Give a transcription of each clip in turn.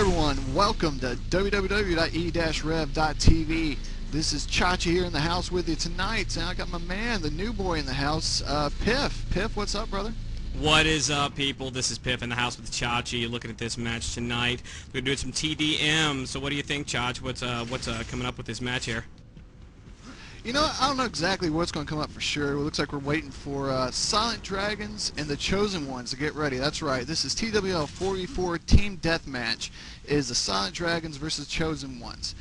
everyone, welcome to www.e-rev.tv. This is Chachi here in the house with you tonight, and I got my man, the new boy in the house, Piff. Piff, what's up, brother? What is up, people? This is Piff in the house with Chachi. Looking at this match tonight. We're doing some TDM. So what do you think, Chach? What's coming up with this match here? You know, I don't know exactly what's going to come up for sure. It looks like we're waiting for Silent Dragons and the Chosen Ones to get ready. That's right. This is TWL 44 Team Deathmatch. It is the Silent Dragons versus Chosen Ones.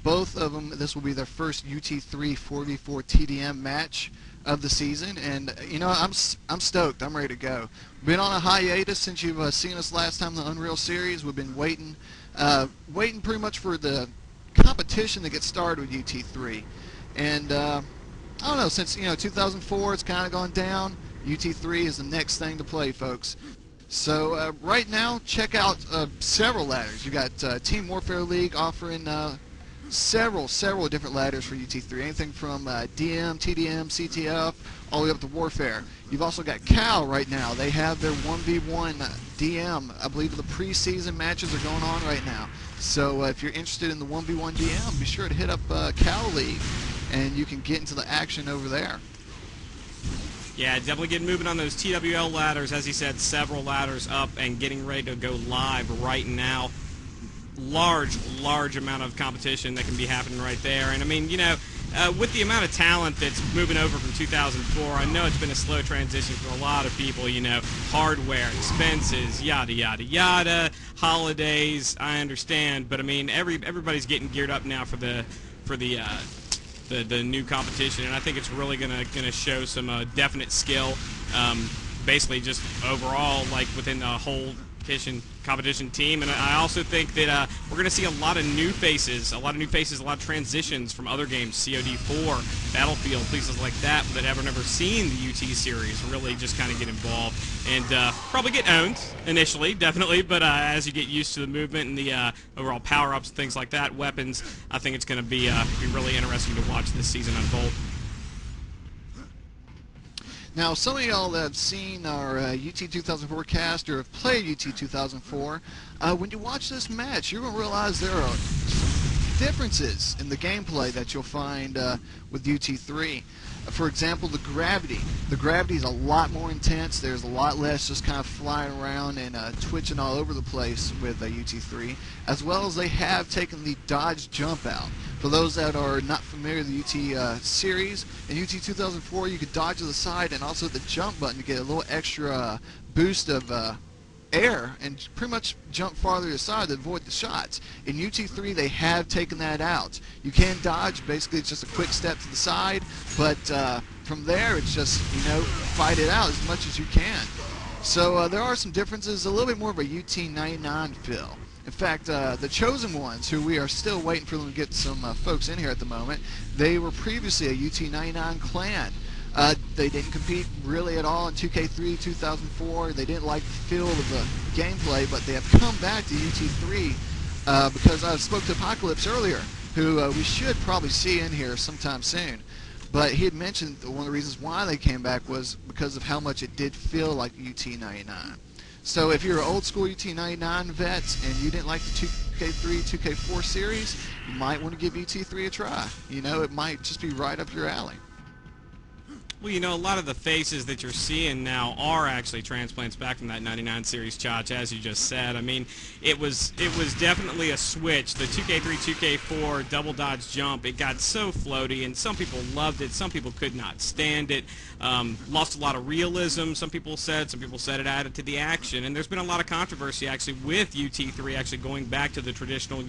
Both of them, this will be their first UT3 4v4 TDM match of the season, and you know, I'm stoked. I'm ready to go. Been on a hiatus since you've seen us last time in the Unreal Series. We've been waiting pretty much for the competition to get started with UT3. And I don't know, since 2004 it's kind of gone down. UT3 is the next thing to play, folks. So right now, check out several ladders. You got Team Warfare League offering several different ladders for UT3. Anything from DM, TDM, CTF, all the way up to Warfare. You've also got Cal right now. They have their 1v1 DM. I believe the preseason matches are going on right now. So if you're interested in the 1v1 DM, be sure to hit up Cal League, and you can get into the action over there. Yeah, definitely getting moving on those TWL ladders. As he said, several ladders up and getting ready to go live right now. Large amount of competition that can be happening right there. And I mean, with the amount of talent that's moving over from 2004, I know it's been a slow transition for a lot of people. Hardware, expenses, yada yada yada, holidays. I understand, but I mean, everybody's getting geared up now for the new competition, and I think it's really gonna show some definite skill. Basically, just overall, like within the whole competition team, and I also think that we're going to see a lot of new faces, a lot of transitions from other games, COD4, Battlefield, places like that have never seen the UT series, really just kind of get involved and probably get owned initially, definitely, but as you get used to the movement and the overall power-ups and things like that, weapons, I think it's going to be really interesting to watch this season unfold. Now, some of y'all that have seen our UT 2004 cast or have played UT 2004, when you watch this match, you're going to realize there are differences in the gameplay that you'll find with UT3. For example, the gravity. The gravity is a lot more intense. There's a lot less just kind of flying around and twitching all over the place with UT3, as well as they have taken the dodge jump out. For those that are not familiar with the UT series, in UT 2004 you could dodge to the side and also the jump button to get a little extra boost of air and pretty much jump farther to the side to avoid the shots. In UT3 they have taken that out. You can dodge, basically it's just a quick step to the side, but from there it's just, fight it out as much as you can. So there are some differences, a little bit more of a UT 99 feel. In fact, the Chosen Ones, who we are still waiting for them to get some folks in here at the moment, they were previously a UT 99 clan. They didn't compete really at all in 2K3 2004. They didn't like the feel of the gameplay, but they have come back to UT3 because I spoke to Apocalypse earlier, who we should probably see in here sometime soon. But he had mentioned one of the reasons why they came back was because of how much it did feel like UT 99. So if you're an old school UT 99 vet and you didn't like the 2K3, 2K4 series, you might want to give UT3 a try. It might just be right up your alley. Well, a lot of the faces that you're seeing now are actually transplants back from that 99 series, Chach, as you just said. I mean, it was definitely a switch. The 2K3, 2K4 double dodge jump, it got so floaty, and some people loved it, some people could not stand it. Lost a lot of realism, some people said it added to the action, and there's been a lot of controversy actually with UT3 actually going back to the traditional,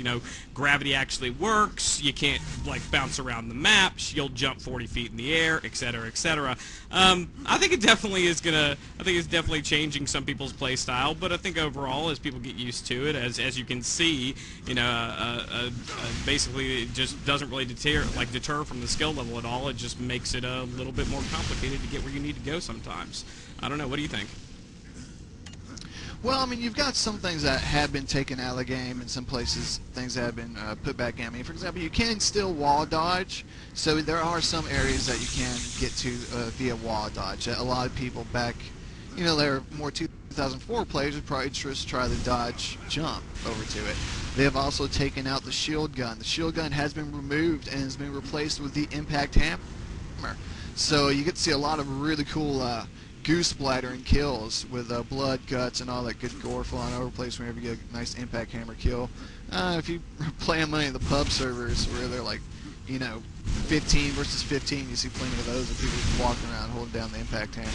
gravity actually works, you can't like bounce around the map, you'll jump 40 feet in the air, etc., etc. I think it definitely is I think it's definitely changing some people's play style, but I think overall, as people get used to it, as you can see, basically it just doesn't really deter from the skill level at all. It just makes it a little bit more complicated to get where you need to go sometimes. I don't know. What do you think? Well, I mean, you've got some things that have been taken out of the game, and some places things that have been put back in. I mean, for example, you can still wall dodge, so there are some areas that you can get to via wall dodge. A lot of people back, they're more 2000 2004 players would probably just try the dodge jump over to it. They have also taken out the shield gun. The shield gun has been removed and has been replaced with the impact hammer. So you get to see a lot of really cool goose splattering kills with blood, guts, and all that good gore flying over the place whenever you get a nice impact hammer kill. If you play on many of the pub servers where they're like, you know, 15 versus 15, you see plenty of those of people just walking around holding down the impact hammer.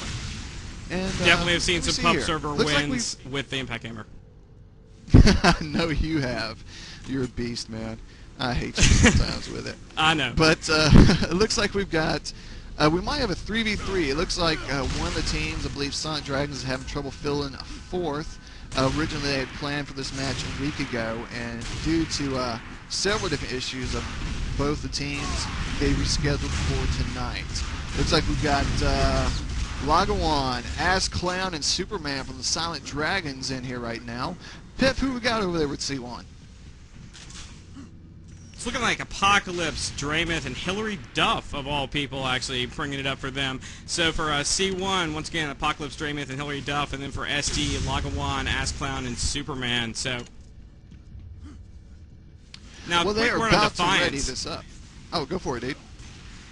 And, definitely have seen some pub here. server Looks wins with the impact hammer. I know you have. You're a beast, man. I hate you sometimes with it. I know. But it looks like we've got... we might have a 3v3. It looks like one of the teams, I believe Sonic Dragons, is having trouble filling fourth. Originally, they had planned for this match a week ago, and due to several different issues of both the teams, they rescheduled for tonight. Looks like we've got Lagawan, Ass Clown, and Superman from the Silent Dragons in here right now. Pip, who we got over there with C1? It's looking like Apocalypse, Draymith, and Hillary Duff, of all people, actually bringing it up for them. So for C1, once again, Apocalypse, Draymith, and Hillary Duff, and then for SD, Lagawan, Ass Clown, and Superman. So now, well, they are word on about to Defiance. ready this up. Oh, go for it, dude.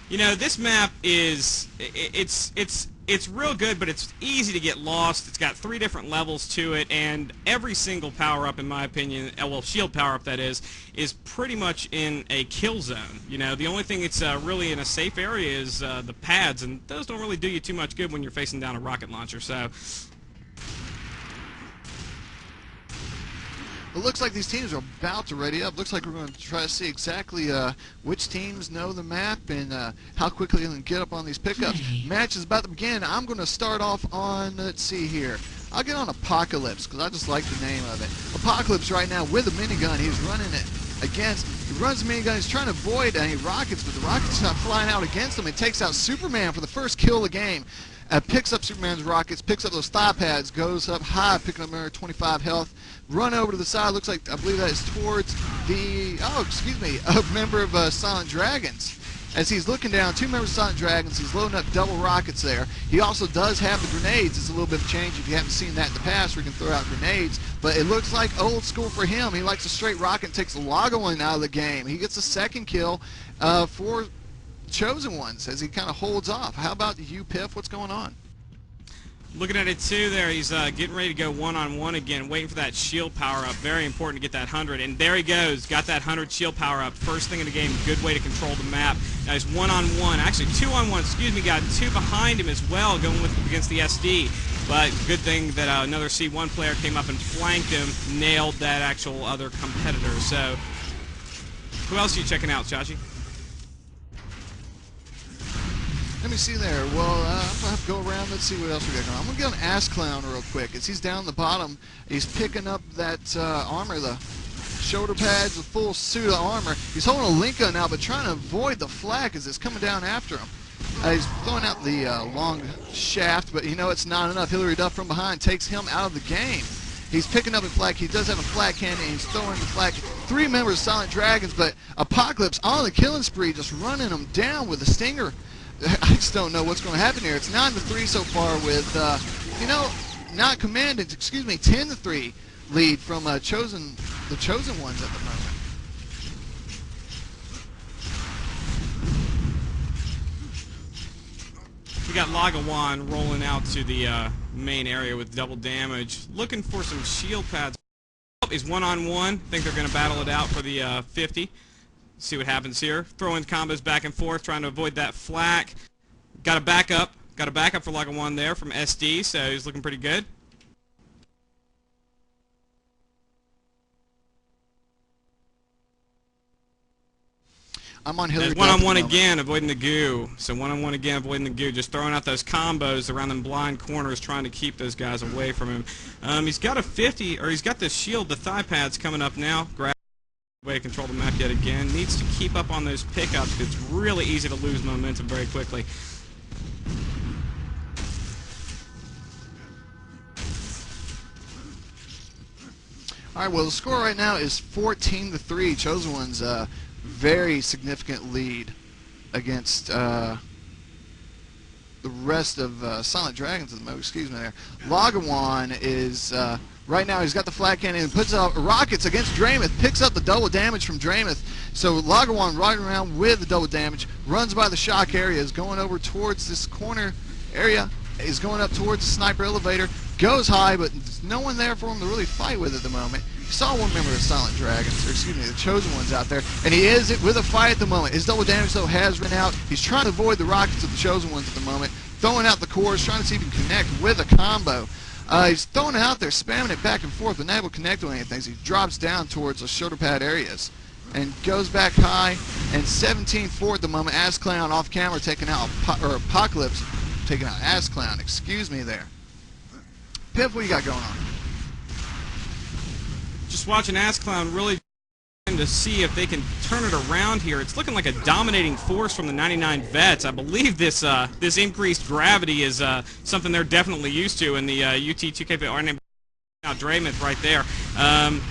You know, this map is it's real good, but it's easy to get lost. It's got 3 different levels to it, and every single power-up, in my opinion, well, shield power-up that is pretty much in a kill zone. You know, the only thing it's really in a safe area is the pads, and those don't really do you too much good when you're facing down a rocket launcher. So it looks like these teams are about to ready up. Looks like we're going to try to see exactly which teams know the map and how quickly they can get up on these pickups. Match is about to begin. I'm going to start off on, let's see here. I'll get on Apocalypse because I just like the name of it. Apocalypse right now with a minigun. He's running it against. He runs the minigun. He's trying to avoid any rockets, but the rockets not flying out against him. It takes out Superman for the first kill of the game. Picks up Superman's rockets, picks up those thigh pads, goes up high, picking up another 25 health. Run over to the side. Looks like, I believe that is towards the, a member of Silent Dragons. As he's looking down, 2 members of Silent Dragons, he's loading up double rockets there. He also does have the grenades. It's a little bit of change if you haven't seen that in the past where you can throw out grenades. But it looks like old school for him. He likes a straight rocket and takes the Lagawan out of the game. He gets a second kill for Chosen Ones as he kind of holds off. How about you, Piff? What's going on? looking at it too there, he's getting ready to go one-on-one again, waiting for that shield power-up. Very important to get that 100. And there he goes, got that 100 shield power-up. First thing in the game, good way to control the map. Now he's one-on-one, actually two-on-one, excuse me, got 2 behind him as well, going against the SD. But good thing that another C1 player came up and flanked him, nailed that actual other competitor. So, who else are you checking out, Chachi? Let me see there. Well, I'm going to have to go around. Let's see what else we got going on. I'm going to get on Ass Clown real quick. As he's down the bottom, he's picking up that armor, the shoulder pads, the full suit of armor. He's holding a link gun now, but trying to avoid the flak as it's coming down after him. He's throwing out the long shaft, but you know it's not enough. Hillary Duff from behind takes him out of the game. He's picking up a flak. He does have a flak cannon, and he's throwing the flak. 3 members of Silent Dragons, but Apocalypse on the killing spree, just running them down with a stinger. I just don't know what's going to happen here. It's 9-3 so far with, not commanded, 10-3 lead from the Chosen Ones at the moment. We got Lagawan rolling out to the main area with double damage, looking for some shield pads. He's one-on-one. Think they're going to battle it out for the 50. See what happens here. Throwing combos back and forth, trying to avoid that flak. Got a backup. Got a backup for Lagawan there from SD, so he's looking pretty good. I'm on Hillary. One-on-one again, avoiding the goo. So one-on-one again, avoiding the goo. Just throwing out those combos around them blind corners, trying to keep those guys away from him. He's got a 50, or he's got this shield, the thigh pads coming up now. Way to control the map yet again. Needs to keep up on those pickups. It's really easy to lose momentum very quickly. All right, well, the score right now is 14-3. Chosen One's very significant lead against the the rest of Silent Dragons at the moment. Excuse me there. Lagawan is right now, he's got the flat cannon and puts out rockets against Dramath, picks up the double damage from Dramath. So Lagawan riding around with the double damage, runs by the shock area, is going over towards this corner area, is going up towards the sniper elevator, goes high, but there's no one there for him to really fight with at the moment. He saw one member of the Silent Dragons, or excuse me, the Chosen Ones out there, and he is with a fight at the moment. His double damage, though, has run out. He's trying to avoid the rockets of the Chosen Ones at the moment, throwing out the cores, trying to see if he can connect with a combo. He's throwing it out there, spamming it back and forth, but not able to connect with anything. So he drops down towards the shoulder pad areas and goes back high, and 17-4 at the moment. Ass Clown off camera taking out, or Apocalypse taking out Ass Clown, excuse me there. Piff, what you got going on? Just watching Ass Clown really to see if they can turn it around here. It's looking like a dominating force from the 99 vets. I believe this this increased gravity is something they're definitely used to in the UT2K. Now Dramath right there.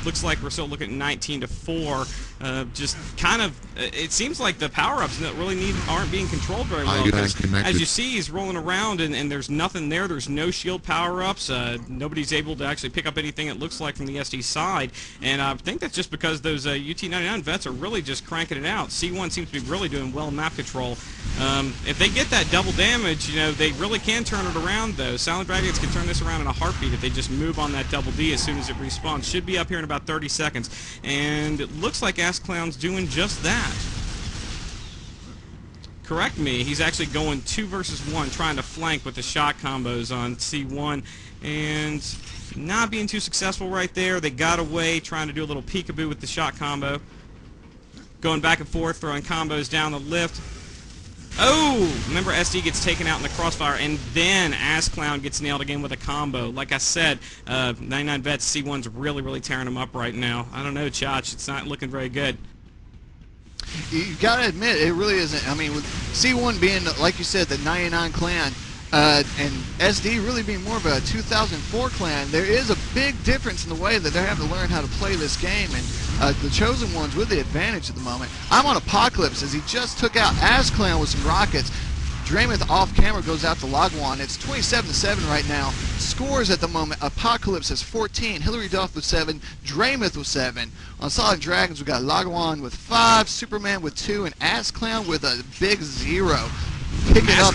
Looks like we're still looking at 19-4. Just kind of, it seems like the power-ups that really aren't being controlled very well. As you see, he's rolling around and there's nothing there. There's no shield power-ups. Nobody's able to actually pick up anything, it looks like, from the SD side. And I think that's just because those UT99 vets are really just cranking it out. C1 seems to be really doing well in map control. If they get that double damage, you know, they really can turn it around, though. Silent Dragons can turn this around in a heartbeat if they just move on that double D as soon as it respawns. Should be up here in about 30 seconds. And it looks like Ass Clown's doing just that. Correct me, he's actually going 2 versus 1, trying to flank with the shot combos on C1, and not being too successful right there. They got away, trying to do a little peekaboo with the shot combo. Going back and forth, throwing combos down the lift. Oh! Remember, SD gets taken out in the crossfire, and then Ass Clown gets nailed again with a combo. Like I said, 99 vets, C1's really, really tearing them up right now. I don't know, Chach, it's not looking very good. You gotta admit, it really isn't. I mean, with C1 being, like you said, the 99 clan, and SD really being more of a 2004 clan, there is a big difference in the way that they're having to learn how to play this game, and the Chosen Ones with the advantage at the moment. I'm on Apocalypse as he just took out Ass Clown with some rockets. Dramath off camera goes out to Lagawan. It's 27-7 right now. Scores at the moment. Apocalypse has 14. Hillary Duff with 7. Dramath with 7. On Silent Dragons, we got Lagawan with 5. Superman with 2. And Ass Clown with a big 0. Picking up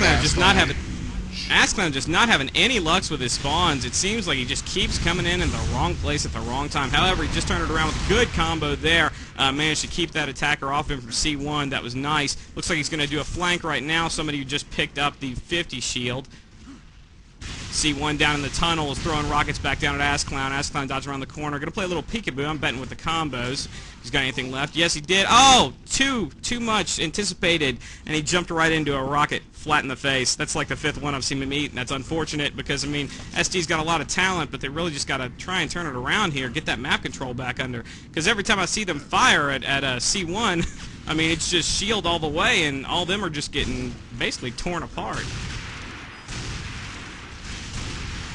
Ass Clown just not having any lucks with his spawns. It seems like he just keeps coming in the wrong place at the wrong time. However, he just turned it around with a good combo there. Managed to keep that attacker off him from C1. That was nice. Looks like he's going to do a flank right now. Somebody who just picked up the 50 shield. C1 down in the tunnel is throwing rockets back down at Ass Clown. Ass Clown dodges around the corner. Going to play a little peekaboo. I'm betting with the combos. He's got anything left? Yes, he did. Oh, too much anticipated, and he jumped right into a rocket flat in the face. That's like the 5th one I've seen him eat, and that's unfortunate because, I mean, SD's got a lot of talent, but they really just got to try and turn it around here, get that map control back under. Because every time I see them fire at C1, I mean, it's just shield all the way, and all of them are just getting basically torn apart.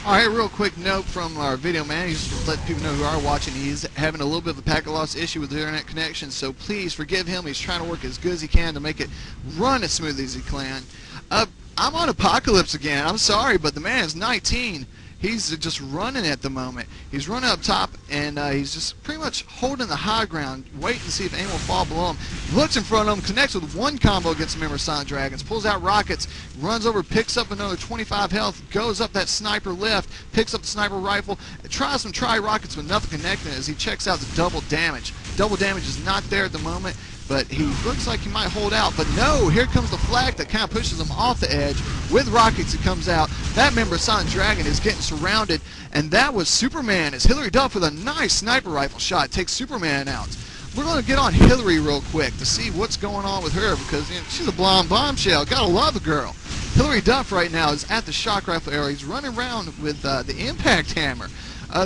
Alright, real quick note from our video man. He's just to let people know who are watching. He's having a little bit of a packet loss issue with the internet connection, so please forgive him. He's trying to work as good as he can to make it run as smooth as he can. I'm on Apocalypse again. I'm sorry, but the man is 19. He's just running at the moment. He's running up top, and he's just pretty much holding the high ground, waiting to see if anyone will fall below him. Looks in front of him, connects with one combo against a member of Silent Dragons, pulls out rockets, runs over, picks up another 25 health, goes up that sniper lift, picks up the sniper rifle, tries some tri-rockets with nothing connecting as he checks out the double damage. Double damage is not there at the moment, but he looks like he might hold out. But no, here comes the flag that kind of pushes him off the edge. With rockets, it comes out. That member of Silent Dragon is getting surrounded, and that was Superman as Hillary Duff with a nice sniper rifle shot takes Superman out. We're going to get on Hillary real quick to see what's going on with her because, you know, she's a blonde bombshell. Gotta love the girl. Hillary Duff right now is at the shock rifle area. He's running around with the impact hammer,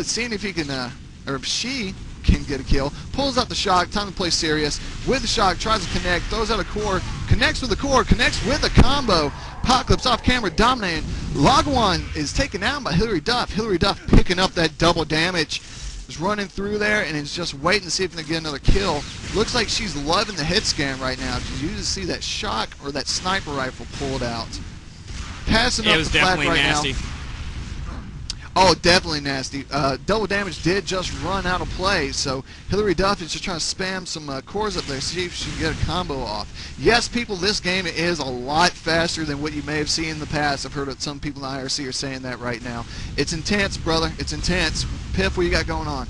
seeing if he can, or if she can get a kill. Pulls out the shock, time to play serious. With the shock, tries to connect, throws out a core, connects with the core, connects with a combo. Apocalypse off camera, dominating. Lagawan is taken out by Hillary Duff. Hillary Duff picking up that double damage. Is running through there and is just waiting to see if they can get another kill. Looks like she's loving the hit scan right now because you just see that shock or that sniper rifle pulled out. passing It up was the flak definitely right nasty. now. Oh, definitely nasty. Double damage did just run out of play, so Hillary Duff is just trying to spam some cores up there, see if she can get a combo off. Yes, people, this game is a lot faster than what you may have seen in the past. I've heard that some people in the IRC are saying that right now. It's intense, brother. It's intense. Piff, what you got going on?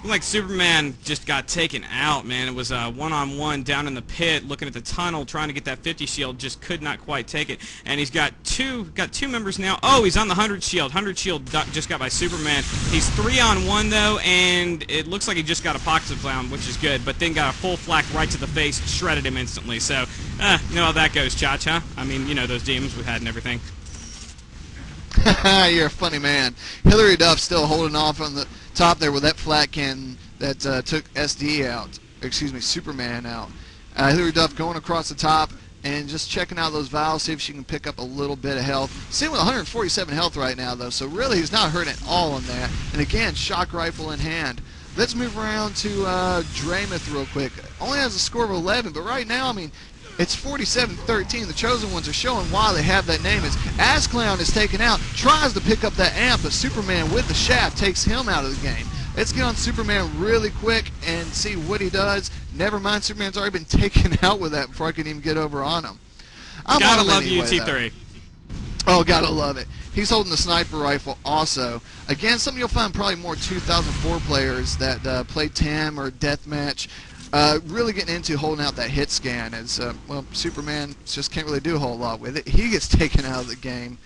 Like Superman just got taken out, man. It was a one-on-one down in the pit, looking at the tunnel, trying to get that 50 shield, just could not quite take it. And he's got two members now. Oh, he's on the 100 shield. 100 shield just got by Superman. He's 3-on-1 though, and it looks like he just got a pocket clown, which is good. But then got a full flak right to the face, shredded him instantly. So, you know how that goes, Chach, huh? I mean, you know those demons we had and everything. You're a funny man. Hillary Duff still holding off on the top there with that flat cannon that took SD out. Excuse me, Superman out. Hillary Duff going across the top and just checking out those valves, see if she can pick up a little bit of health. Sitting with 147 health right now, though, so really he's not hurting at all on that. And again, shock rifle in hand. Let's move around to Draymouth real quick. Only has a score of 11, but right now, I mean, it's 47-13. The Chosen Ones are showing why they have that name. As Clown is taken out, tries to pick up that amp, but Superman with the shaft takes him out of the game. Let's get on Superman really quick and see what he does. Never mind, Superman's already been taken out with that before I can even get over on him. Gotta love UT3. Oh, gotta love it. He's holding the sniper rifle also. Again, something you'll find probably more 2004 players that play TAM or Deathmatch. Really getting into holding out that hit scan as, well, Superman just can't really do a whole lot with it. He gets taken out of the game.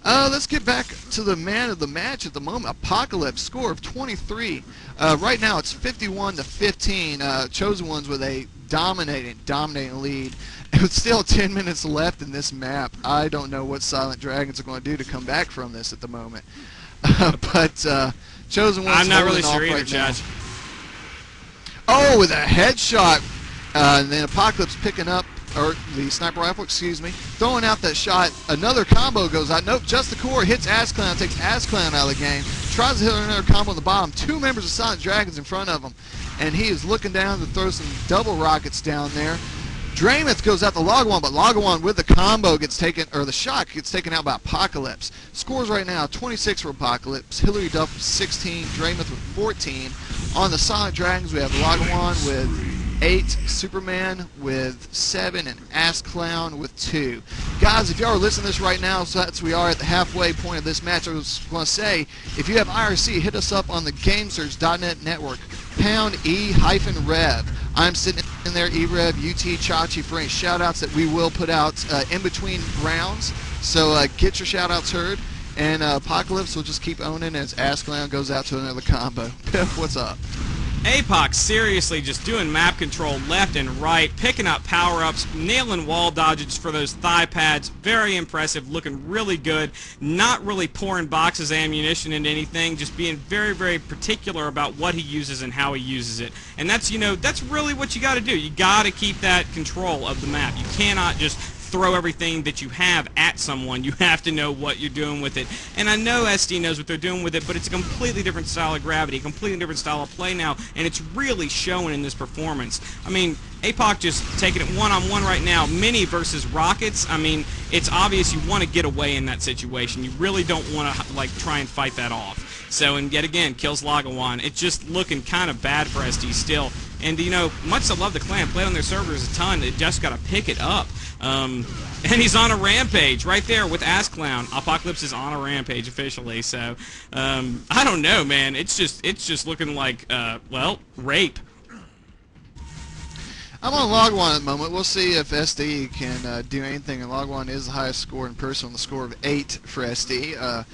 Let's get back to the man of the match at the moment. Apocalypse, score of 23. Right now it's 51-15. Chosen Ones with a dominating lead. It's still 10 minutes left in this map. I don't know what Silent Dragons are going to do to come back from this at the moment. But Chosen Ones I'm not really holding sure off either, right now. Judge. Oh, with a headshot. And then Apocalypse picking up, or the sniper rifle, excuse me, throwing out that shot. Another combo goes out. Nope, just the core hits Clown, takes Clown out of the game. Tries to hit another combo on the bottom. Two members of Silent Dragons in front of him. And he is looking down to throw some double rockets down there. Draymouth goes out to Lagawan, but Lagawan with the combo gets taken, or the shot gets taken out by Apocalypse. Scores right now, 26 for Apocalypse, Hillary Duff with 16, Draymouth with 14. On the Silent Dragons, we have Lagawan with 8, Superman with 7, and Clown with 2. Guys, if y'all are listening to this right now, so that's we are at the halfway point of this match, I was going to say, if you have IRC, hit us up on the GameSearch.net network, pound E-rev. I'm sitting in there, e-rev, UT, Chachi, for any shout-outs that we will put out in between rounds. So get your shout-outs heard. And Apocalypse will just keep owning as Clown goes out to another combo. Piff, what's up? APOC seriously just doing map control left and right, picking up power-ups, nailing wall dodges for those thigh pads. Very impressive, looking really good. Not really pouring boxes of ammunition into anything, just being very, very particular about what he uses and how he uses it. And that's, you know, that's really what you got to do. You got to keep that control of the map. You cannot just throw everything that you have at someone. You have to know what you're doing with it. And I know SD knows what they're doing with it, but it's a completely different style of gravity, a completely different style of play now, and it's really showing in this performance. I mean, APOC just taking it one-on-one right now, Mini versus Rockets. I mean, it's obvious you want to get away in that situation. You really don't want to, like, try and fight that off. So, and yet again, kills Lagawan. It's just looking kind of bad for SD still. And, you know, much to love the clan, played on their servers a ton. They just got to pick it up. And he's on a rampage right there with Clown. Apocalypse is on a rampage officially. So, I don't know, man. It's just looking like, well, rape. I'm on Lagawan at the moment. We'll see if SD can do anything. And Lagawan is the highest score in person on the score of 8 for SD.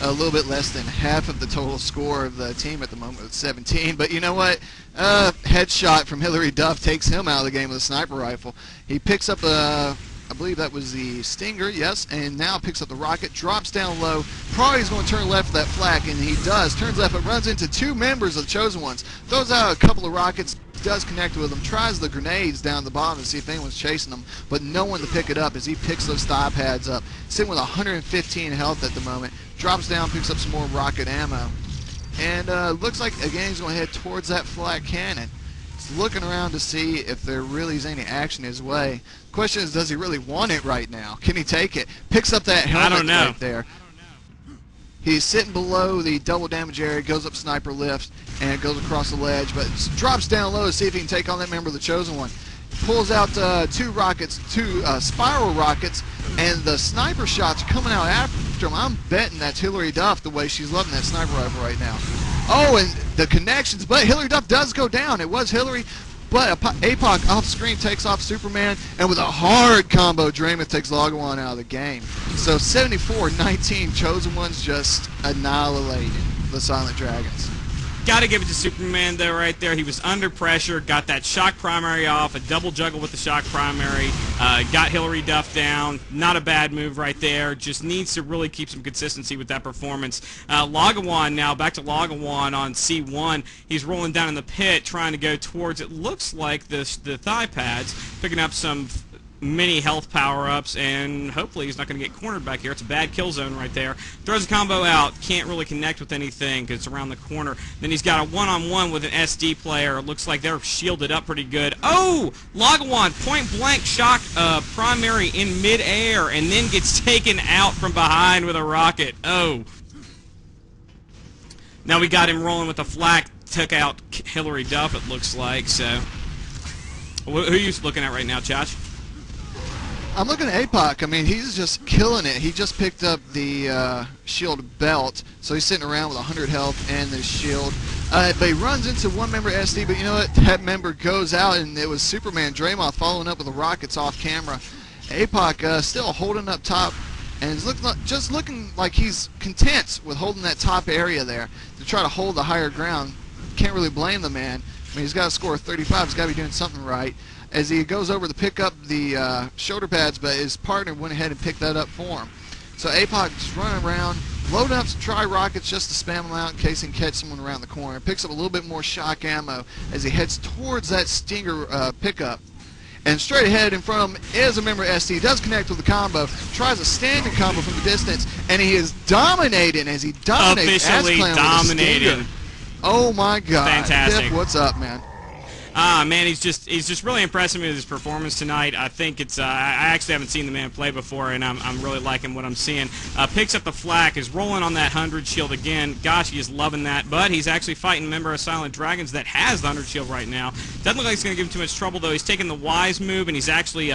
A little bit less than half of the total score of the team at the moment with 17. But you know what? Headshot from Hillary Duff takes him out of the game with a sniper rifle. He picks up I believe that was the Stinger, yes, and now picks up the rocket, drops down low. Probably he's going to turn left for that flak, and he does. Turns left, but runs into 2 members of the Chosen Ones. Throws out a couple of rockets, does connect with them, tries the grenades down the bottom to see if anyone's chasing them, but no one to pick it up as he picks those thigh pads up. Sitting with 115 health at the moment. Drops down, picks up some more rocket ammo. And looks like, again, he's going to head towards that flak cannon. He's looking around to see if there really is any action his way. Question is, does he really want it right now? Can he take it? Picks up that helmet right there. He's sitting below the double damage area, goes up sniper lift, and goes across the ledge, but drops down low to see if he can take on that member of the Chosen One. Pulls out two rockets, two spiral rockets, and the sniper shots are coming out after him. I'm betting that's Hillary Duff, the way she's loving that sniper rifle right now. Oh, and the connections, but Hillary Duff does go down. It was Hillary, but APOC off screen takes off Superman, and with a hard combo, Draymond takes Lagawan out of the game. So 74-19, Chosen Ones just annihilated the Silent Dragons. Got to give it to Superman, though, right there. He was under pressure, got that shock primary off, a double juggle with the shock primary, got Hillary Duff down. Not a bad move right there. Just needs to really keep some consistency with that performance. Lagawan now, back to Lagawan on C1. He's rolling down in the pit, trying to go towards, it looks like, the thigh pads, picking up some mini health power-ups, and hopefully he's not going to get cornered back here. It's a bad kill zone right there. Throws a combo out, can't really connect with anything because it's around the corner. Then he's got a one-on-one with an SD player. It looks like they're shielded up pretty good. Oh! Lagawan, point-blank shock primary in mid-air, and then gets taken out from behind with a rocket. Oh. Now we got him rolling with the flak. Took out Hillary Duff, it looks like. So, who are you looking at right now, Josh? I'm looking at APOC. I mean, he's just killing it. He just picked up the shield belt, so he's sitting around with 100 health and the shield. But he runs into one member SD, but you know what? That member goes out, and it was Superman Draymond following up with the rockets off camera. APOC still holding up top, and is just looking like he's content with holding that top area there to try to hold the higher ground. Can't really blame the man. I mean, he's got a score of 35. He's got to be doing something right. As he goes over to pick up the shoulder pads, but his partner went ahead and picked that up for him. So APOC just running around, loading up some tri-rockets just to spam them out in case he can catch someone around the corner. Picks up a little bit more shock ammo as he heads towards that Stinger pickup. And straight ahead in front of him is a member of SD. Does connect with the combo, tries a standing combo from the distance, and he is dominating as he dominates Officially dominating. Oh my God! Fantastic. Dip, what's up, man? Man, he's just really impressing me with his performance tonight. I think it's I actually haven't seen the man play before, and I'm really liking what I'm seeing. Picks up the flak, is rolling on that 100 shield again. Gosh, he is loving that. But he's actually fighting a member of Silent Dragons that has the 100 shield right now. Doesn't look like it's going to give him too much trouble though. He's taking the wise move, and he's actually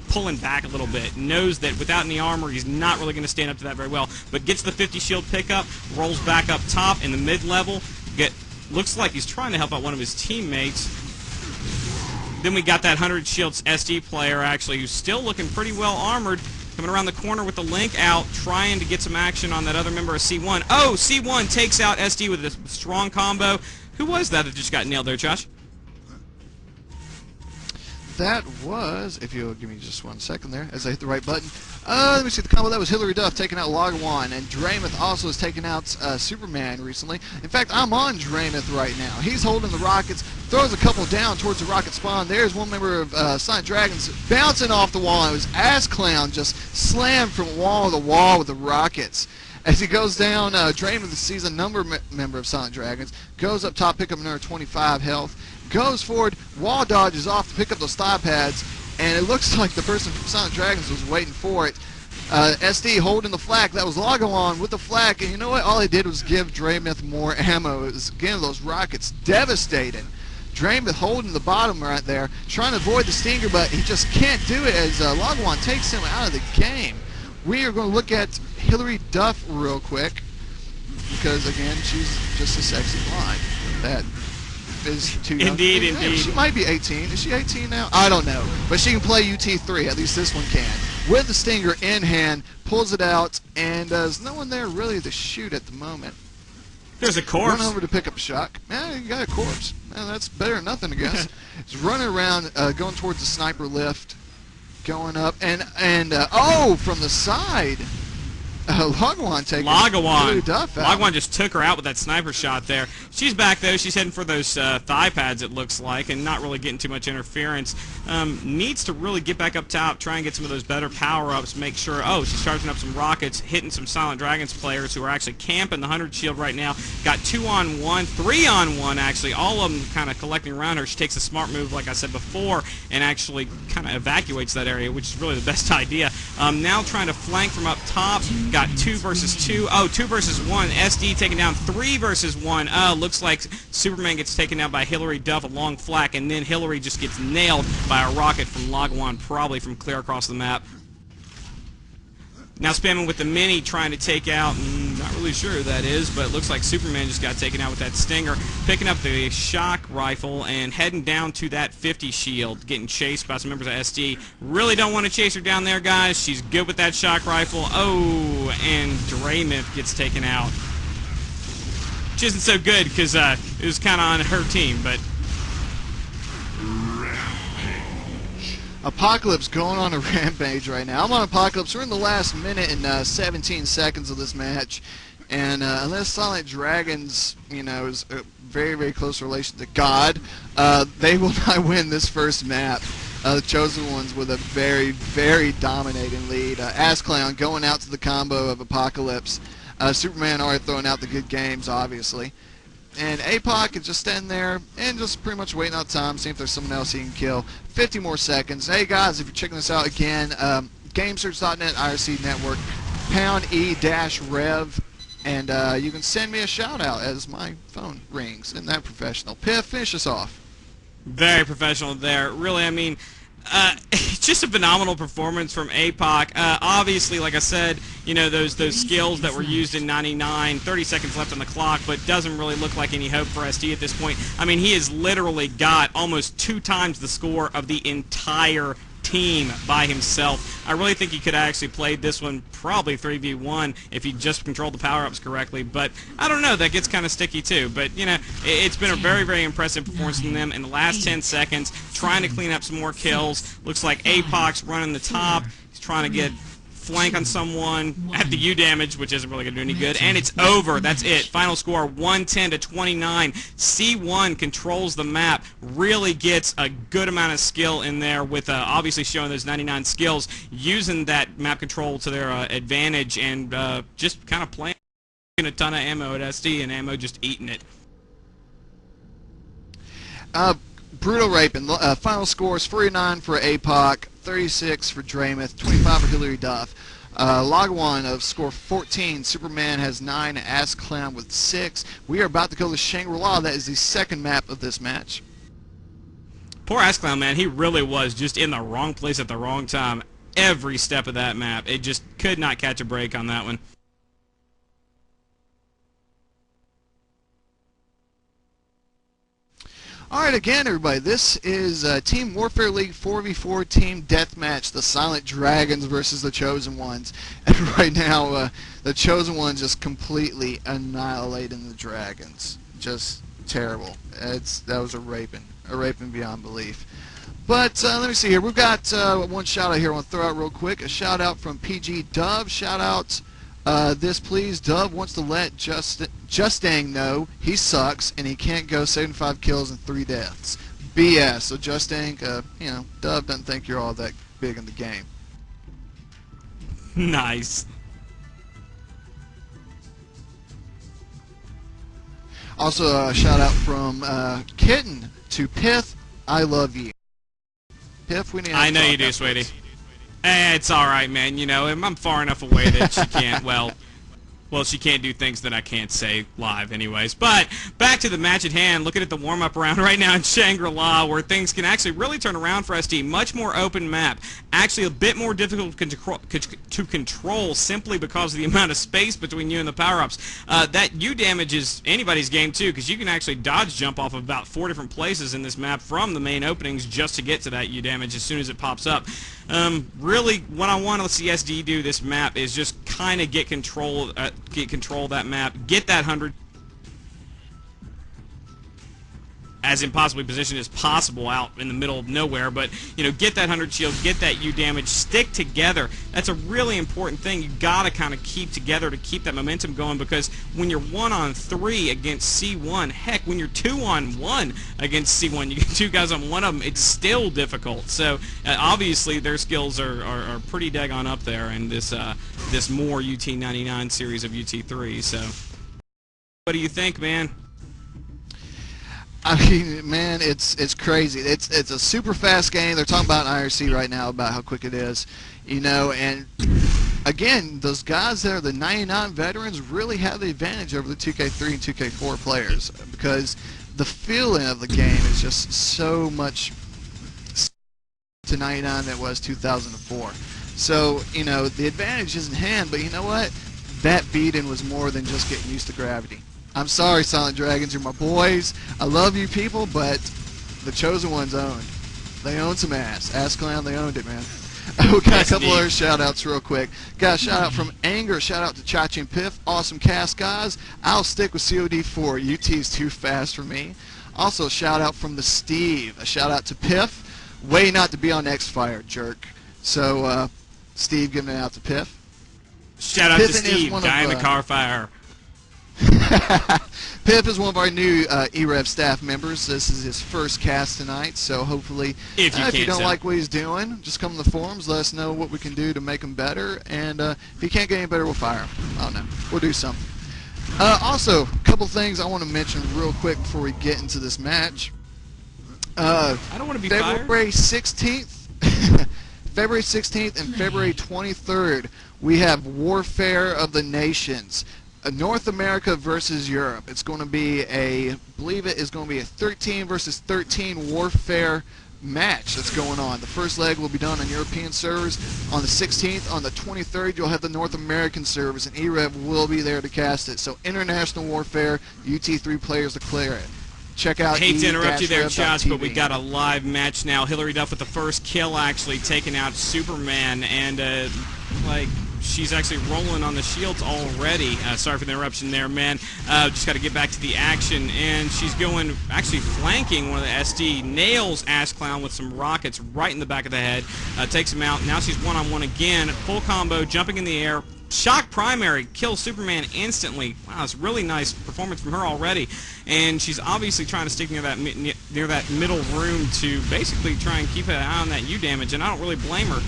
pulling back a little bit. Knows that without any armor, he's not really going to stand up to that very well. But gets the 50 shield pickup, rolls back up top in the mid level. Looks like he's trying to help out one of his teammates. Then we got that 100 shields SD player, actually, who's still looking pretty well armored, coming around the corner with the link out, trying to get some action on that other member of C1. Oh, C1 takes out SD with a strong combo. Who was that just got nailed there, Josh? That was, if you'll give me just 1 second there, as I hit the right button. Let me see the combo. That was Hillary Duff taking out Lagawan, and Dramath also has taken out Superman recently. In fact, I'm on Dramath right now. He's holding the rockets, throws a couple down towards the rocket spawn. There's one member of Silent Dragons bouncing off the wall. It was Ass Clown just slammed from wall to wall with the rockets. As he goes down, Dramath sees a member of Silent Dragons, goes up top, pick up another 25 health, goes forward, wall dodges off to pick up those thigh pads, and it looks like the person from Silent Dragons was waiting for it. SD holding the flak. That was Lagawan with the flak, and you know what? All he did was give Dramath more ammo. It was, again, those rockets devastating. Dramath holding the bottom right there, trying to avoid the Stinger, but he just can't do it as Lagawan takes him out of the game. We are going to look at Hillary Duff real quick, because, again, she's just a sexy blonde. That is too young. Indeed, indeed. She might be 18. Is she 18 now? I don't know. But she can play UT3. At least this one can. With the Stinger in hand, pulls it out, and there's no one there really to shoot at the moment. There's a corpse. Run over to pick up a shock. Man, you got a corpse. Man, that's better than nothing, I guess. It's running around, going towards the sniper lift, going up, and oh, from the side. Lagawan taking Lagawan. Duff out. Lagawan just took her out with that sniper shot there. She's back, though. She's heading for those thigh pads, it looks like, and not really getting too much interference. Needs to really get back up top, try and get some of those better power-ups, make sure, oh, she's charging up some rockets, hitting some Silent Dragons players who are actually camping the 100 shield right now. Got 2-on-1, 3-on-1, actually, all of them kind of collecting around her. She takes a smart move, like I said before, and actually kind of evacuates that area, which is really the best idea. Now trying to flank from up top. Got 2 versus 2. Oh, 2 versus 1. SD taking down 3 versus 1. Looks like Superman gets taken down by Hillary Duff, a long flak, and then Hillary just gets nailed by a rocket from Lagawan, probably from clear across the map. Now spamming with the mini, trying to take out, not really sure who that is, but it looks like Superman just got taken out with that stinger. Picking up the shock rifle and heading down to that 50 shield, getting chased by some members of SD. Really don't want to chase her down there, guys. She's good with that shock rifle. Oh, and Draymith gets taken out. Which isn't so good because it was kind of on her team, but... Apocalypse going on a rampage right now. I'm on Apocalypse. We're in the last minute and 17 seconds of this match. And unless Silent Dragons, you know, is a very, very close relation to God, they will not win this first map. The Chosen Ones with a very, very dominating lead. Asclown going out to the combo of Apocalypse. Superman already throwing out the good games, obviously. And APOC is just standing there and just pretty much waiting out time, seeing if there's someone else he can kill. 50 more seconds. Hey guys, if you're checking this out again, GameSearch.net, IRC Network, pound E-rev, and you can send me a shout out as my phone rings. Isn't that professional? Piff, finish us off. Very professional there. Really, I mean, it's just a phenomenal performance from APOC. Obviously, like I said, you know, those skills that were used in 99, 30 seconds left on the clock, but doesn't really look like any hope for SD at this point. I mean, he has literally got almost 2 times the score of the entire team by himself. I really think he could have actually played this one probably 3v1 if he just controlled the power-ups correctly, but I don't know, that gets kind of sticky too. But, you know, it's been a very, very impressive performance from them in the last 10 seconds, trying to clean up some more kills. Looks like APOC's running the top. He's trying to get flank on someone at the U damage, which isn't really going to do any good, and it's over. That's it. Final score 110 to 29. C1 controls the map, really gets a good amount of skill in there with obviously showing those 99 skills, using that map control to their advantage, and just kind of playing a ton of ammo at SD, and ammo just eating it. Brutal raping. Final scores 49 for APOC, 36 for Draymith, 25 for Hillary Duff. Lagawan of score 14. Superman has 9. Asclown with 6. We are about to go to Shangri-La. That is the second map of this match. Poor Asclown, man. He really was just in the wrong place at the wrong time. Every step of that map. It just could not catch a break on that one. Alright, again, everybody, this is Team Warfare League 4v4 Team Deathmatch, the Silent Dragons versus the Chosen Ones. And right now, the Chosen Ones just completely annihilating the Dragons. Just terrible. That was a raping beyond belief. But let me see here. We've got one shout out here I want to throw out real quick. A shout out from PG Dove. Shout out this please. Dove wants to let Justang know he sucks and he can't go 75 kills and 3 deaths. BS. So Justang, you know, Dove doesn't think you're all that big in the game. Nice. Also, a shout out from Kitten to Pith. I love you. Piff, we need to I know you do, sweetie. It's alright, man. You know, I'm far enough away that she can't, well, she can't do things that I can't say live anyways. But back to the match at hand, looking at the warm-up round right now in Shangri-La, where things can actually really turn around for SD. Much more open map. Actually a bit more difficult to control simply because of the amount of space between you and the power-ups. That U damage is anybody's game too, because you can actually dodge jump off of about 4 different places in this map from the main openings just to get to that U damage as soon as it pops up. Really, what I want to see SD do this map is just kind of get control of that map, get that 100 as impossibly positioned as possible out in the middle of nowhere. But, you know, get that 100 shield, get that U damage, stick together. That's a really important thing. You got to kind of keep together to keep that momentum going, because when you're 1-on-3 against C1, heck, when you're 2-on-1 against C1, you get two guys on one of them, it's still difficult. So obviously their skills are pretty daggone up there in this this more UT99 series of UT3. So what do you think, man? I mean, man, it's crazy. It's a super fast game. They're talking about IRC right now about how quick it is, you know. And again, those guys that are the 99 veterans really have the advantage over the 2K3 and 2K4 players, because the feeling of the game is just so much to 99 than it was 2004. So, you know, the advantage is in hand. But you know what? That beating was more than just getting used to gravity. I'm sorry, Silent Dragons, you're my boys. I love you people, but the Chosen Ones owned. They owned some ass. Ass Clown, they owned it, man. We got a couple other shout-outs real quick. Got a shout-out from Anger. Shout-out to Chachi and Piff. Awesome cast, guys. I'll stick with COD4. UT's too fast for me. Also, a shout-out from the Steve. A shout-out to Piff. Way not to be on X-Fire, jerk. So, Steve giving it out to Piff. Shout-out to Steve, guy in the car fire. Pip is one of our new e-rev staff members. This is his first cast tonight, so hopefully if you don't like what he's doing, just come to the forums, let us know what we can do to make him better, and if he can't get any better, we'll fire him. I don't know. We'll do something. Also, a couple things I want to mention real quick before we get into this match. I don't want to be February 16th, February 16th and February 23rd, we have Warfare of the Nations. North America versus Europe. It's going to be I believe it is going to be a 13 versus 13 warfare match that's going on. The first leg will be done on European servers on the 16th. On the 23rd, you'll have the North American servers, and e-rev will be there to cast it. So international warfare, UT3 players declare it. Check out. Hate to interrupt you there, Josh, but we got a live match now. Hillary Duff with the first kill, actually taking out Superman, and like, she's actually rolling on the shields already. Sorry for the interruption there, man. Just got to get back to the action. And she's going, actually flanking one of the SD. Nails Ash Clown with some rockets right in the back of the head. Takes him out. Now she's one-on-one again. Full combo, jumping in the air. Shock primary, kills Superman instantly. Wow, it's really nice performance from her already. And she's obviously trying to stick near that middle room to basically try and keep an eye on that U damage. And I don't really blame her.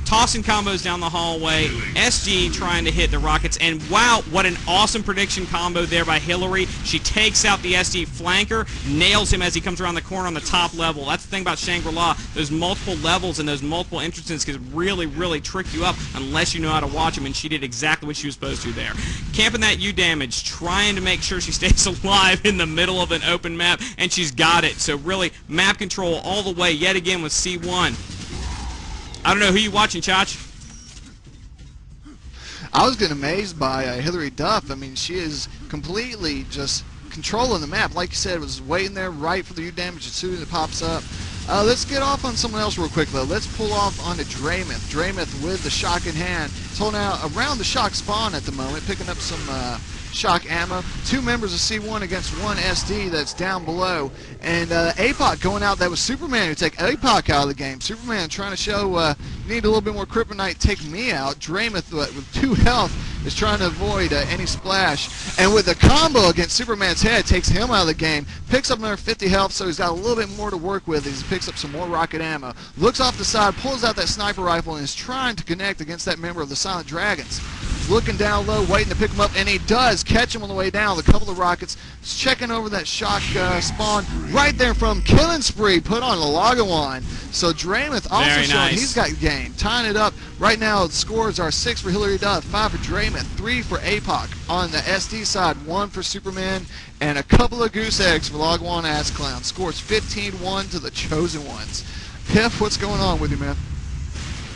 Tossing combos down the hallway, SG trying to hit the rockets, and wow, what an awesome prediction combo there by Hillary. She takes out the SD flanker, nails him as he comes around the corner on the top level. That's the thing about Shangri-La. Those multiple levels and those multiple entrances can really, really trick you up unless you know how to watch them, and she did exactly what she was supposed to there. Camping that U damage, trying to make sure she stays alive in the middle of an open map, and she's got it. So really, map control all the way yet again with C1. I don't know who you watching, Chach. I was getting amazed by Hillary Duff. I mean, she is completely just controlling the map. Like you said, it was waiting there right for the U damage as soon as it pops up. Let's get off on someone else real quick, though. Let's pull off onto Draymith. Draymith with the shock in hand. He's holding out around the shock spawn at the moment, picking up some shock ammo. Two members of C1 against one SD that's down below. And APOC going out. That was Superman who take APOC out of the game. Superman trying to show you need a little bit more kryptonite, take me out. Draymith with 2 health is trying to avoid any splash. And with a combo against Superman's head, takes him out of the game. Picks up another 50 health, so he's got a little bit more to work with as he picks up some more rocket ammo. Looks off the side, pulls out that sniper rifle, and is trying to connect against that member of the Silent Dragons. Looking down low, waiting to pick him up, and he does catch him on the way down with a couple of rockets. He's checking over that shock spawn right there from Killing Spree, put on Lagawan. So Draymith also showing he's got game. Tying it up right now, the scores are 6 for Hillary Duff, 5 for Draymith, 3 for APOC. On the SD side, 1 for Superman, and a couple of goose eggs for Lagawan Ass Clown. Scores 15-1 to the Chosen Ones. Piff, what's going on with you, man?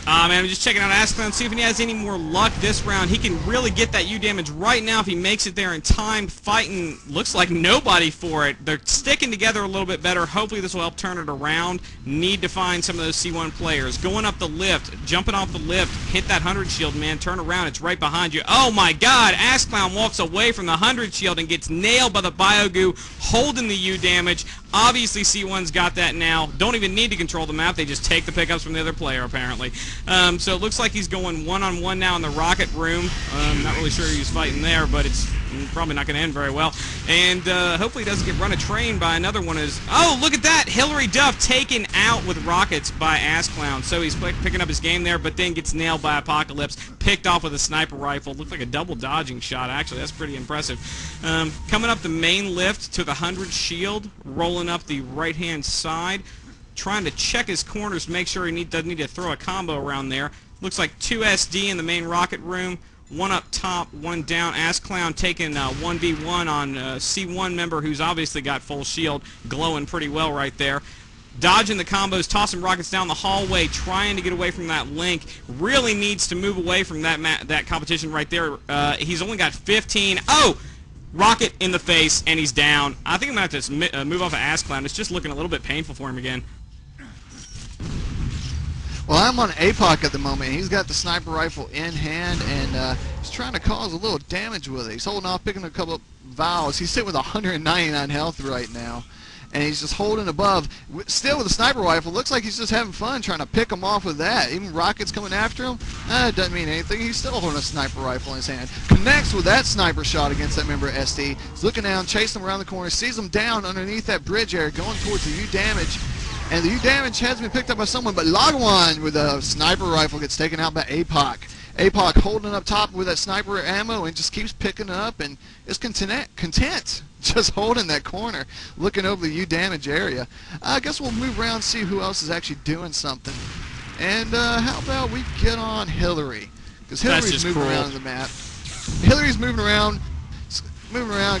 Man, I'm just checking out Askclown, see if he has any more luck this round. He can really get that U damage right now if he makes it there in time. Fighting looks like nobody for it. They're sticking together a little bit better. Hopefully this will help turn it around. Need to find some of those C1 players. Going up the lift, jumping off the lift, hit that 100 shield, man. Turn around, it's right behind you. Oh my god, Askclown walks away from the 100 shield and gets nailed by the Biogoo, holding the U damage. Obviously C1's got that now. Don't even need to control the map. They just take the pickups from the other player, apparently. So it looks like he's going one-on-one now in the rocket room. Not really sure who's fighting there, but it's probably not going to end very well. And hopefully he doesn't get run a train by another one. Oh, look at that! Hillary Duff taken out with rockets by Askclown. So he's picking up his game there, but then gets nailed by Apocalypse. Picked off with a sniper rifle. Looked like a double dodging shot, actually. That's pretty impressive. Coming up the main lift to the 100 shield. Rolling up the right-hand side. Trying to check his corners to make sure he doesn't need to throw a combo around there. Looks like 2 SD in the main rocket room. One up top, one down. Askclown taking 1v1 on C1 member who's obviously got full shield. Glowing pretty well right there. Dodging the combos, tossing rockets down the hallway, trying to get away from that link. Really needs to move away from that competition right there. He's only got 15. Oh! Rocket in the face, and he's down. I think I'm going to have to move off of Askclown. It's just looking a little bit painful for him again. Well, I'm on APOC at the moment. He's got the sniper rifle in hand, and he's trying to cause a little damage with it. He's holding off, picking a couple of vials. He's sitting with 199 health right now, and he's just holding above. Still with a sniper rifle. Looks like he's just having fun trying to pick them off with that. Even rockets coming after him, it doesn't mean anything. He's still holding a sniper rifle in his hand. Connects with that sniper shot against that member of SD. He's looking down, chasing him around the corner, sees him down underneath that bridge area, going towards the U damage. And the U damage has been picked up by someone, but Lagawan with a sniper rifle gets taken out by APOC. APOC holding up top with that sniper ammo and just keeps picking up and is content just holding that corner, looking over the U damage area. I guess we'll move around and see who else is actually doing something. And how about we get on Hillary? Because Hillary's moving around the map. Hillary's moving around,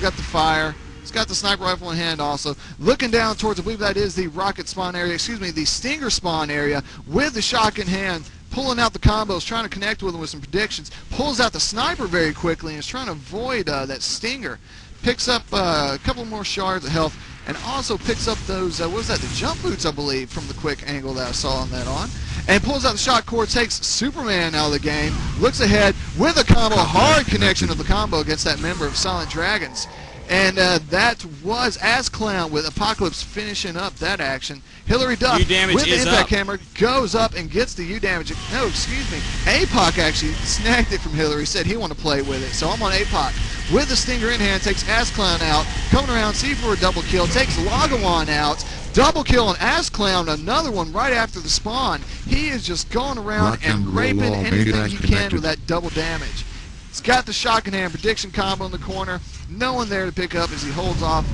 got the fire. He's got the sniper rifle in hand also. Looking down towards, I believe that is the rocket spawn area, excuse me, the stinger spawn area with the shock in hand, pulling out the combos, trying to connect with him with some predictions. Pulls out the sniper very quickly and is trying to avoid that stinger. Picks up a couple more shards of health and also picks up those, what was that, the jump boots, I believe, from the quick angle that I saw on that on. And pulls out the shot core, takes Superman out of the game, looks ahead with a combo, hard connection of the combo against that member of Silent Dragons. And that was Askclown with Apocalypse finishing up that action. Hillary Duff with the impact hammer goes up and gets the U damage. No, excuse me. APOC actually snagged it from Hillary, said he wanted to play with it. So I'm on APOC with the stinger in hand, takes Askclown out, coming around, see for a double kill, takes Lagawan out. Double kill on Askclown, another one right after the spawn. He is just going around and raping anything he can with that double damage. He's got the shock in hand, prediction combo in the corner. No one there to pick up as he holds off,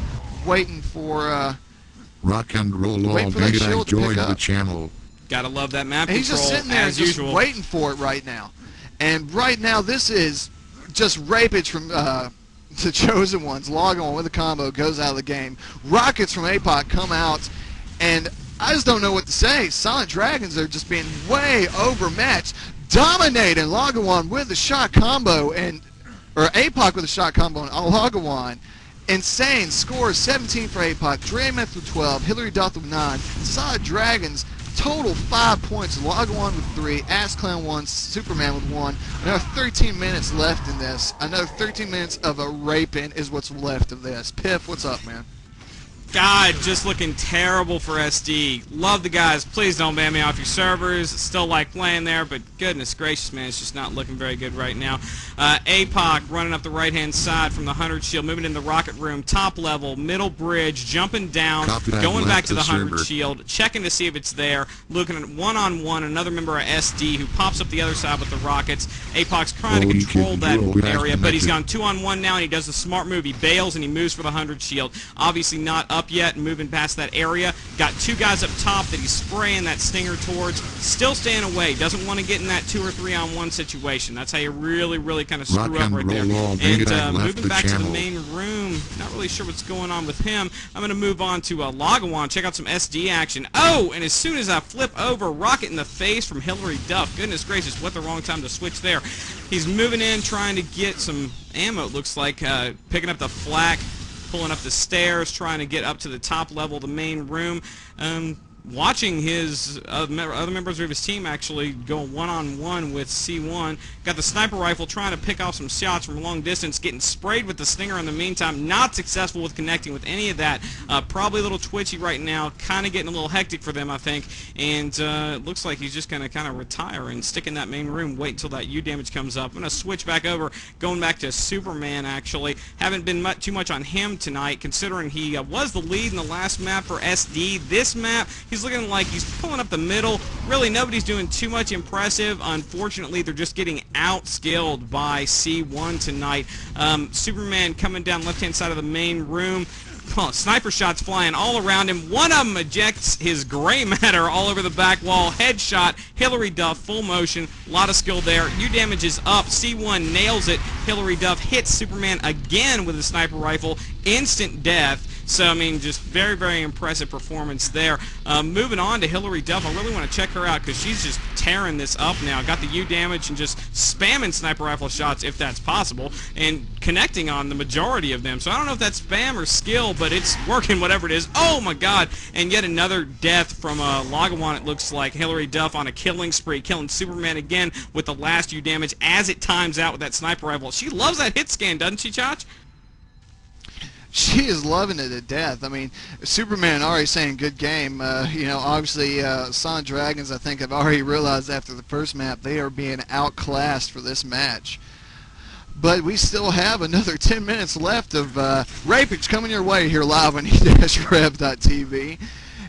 waiting for rock and roll all day. I joined the channel. Gotta love that map and he's control, just sitting there as just usual. Waiting for it right now. And right now this is just rapage from the Chosen Ones. Log on with a combo, goes out of the game. Rockets from APOC come out, and I just don't know what to say. Silent Dragons are just being way overmatched. Dominating Lagawan with the shot combo, or APOC with a shot combo on Lagawan. Insane score, 17 for APOC, Dreameth with 12, Hillary Duff with 9, Silent Dragons total 5 points, Lagawan with 3, Askclown 1, Superman with 1. Another 13 minutes left in this. Another 13 minutes of a raping is what's left of this. Piff, what's up, man? God, just looking terrible for SD. Love the guys. Please don't ban me off your servers. Still like playing there, but goodness gracious, man, it's just not looking very good right now. APOC running up the right-hand side from the 100 shield, moving in the rocket room, top level, middle bridge, jumping down, going back to the 100 shield, checking to see if it's there, looking at one-on-one, another member of SD who pops up the other side with the rockets. APOC's trying to control that area, but he's gone 2-on-1 now, and he does the smart move. He bails, and he moves for the 100 shield. Obviously not up up yet, moving past that area. Got two guys up top that he's spraying that stinger towards. Still staying away. Doesn't want to get in that 2 or 3 on 1 situation. That's how you really kind of screw up right there. And moving back to the main room. Not really sure what's going on with him. I'm going to move on to Lagawan, check out some SD action. Oh, and as soon as I flip over, rocket in the face from Hillary Duff. Goodness gracious, what the wrong time to switch there. He's moving in, trying to get some ammo, it looks like, picking up the flak, pulling up the stairs, trying to get up to the top level of the main room. Watching his other members of his team actually go one-on-one with C1. Got the sniper rifle trying to pick off some shots from long distance, getting sprayed with the stinger in the meantime. Not successful with connecting with any of that. Probably a little twitchy right now, kind of getting a little hectic for them, I think. And it looks like he's just going to kind of retire and stick in that main room, wait until that U damage comes up. I'm going to switch back over, going back to Superman, actually. Haven't been too much on him tonight, considering he was the lead in the last map for SD. This map, he's looking like he's pulling up the middle. Really, nobody's doing too much impressive. Unfortunately, they're just getting out-skilled by C1 tonight. Superman coming down left-hand side of the main room. Well, sniper shots flying all around him. One of them ejects his gray matter all over the back wall. Headshot. Hillary Duff, full motion. A lot of skill there. U damage is up. C1 nails it. Hillary Duff hits Superman again with a sniper rifle. Instant death. So, I mean, just very impressive performance there. Moving on to Hillary Duff, I really want to check her out because she's just tearing this up now. Got the U damage and just spamming sniper rifle shots if that's possible and connecting on the majority of them. So I don't know if that's spam or skill, but it's working, whatever it is. Oh, my God. And yet another death from Lagawan, it looks like. Hillary Duff on a killing spree, killing Superman again with the last U damage as it times out with that sniper rifle. She loves that hit scan, doesn't she, Chach? She is loving it to death. I mean, Superman already saying good game. You know, obviously, Sun Dragons, I think, have already realized after the first map they are being outclassed for this match. But we still have another 10 minutes left of Rapage coming your way here live on e-rev.tv.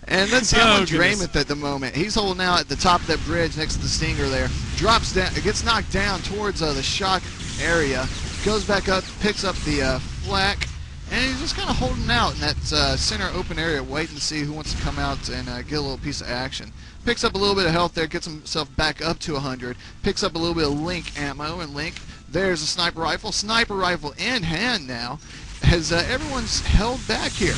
And let's see how Draymond at the moment. He's holding out at the top of that bridge next to the stinger there. Drops down, gets knocked down towards the shock area. Goes back up, picks up the flak. And he's just kind of holding out in that center open area, waiting to see who wants to come out and get a little piece of action. Picks up a little bit of health there, gets himself back up to 100. Picks up a little bit of Link ammo, and Link, there's a sniper rifle. Sniper rifle in hand now, as everyone's held back here.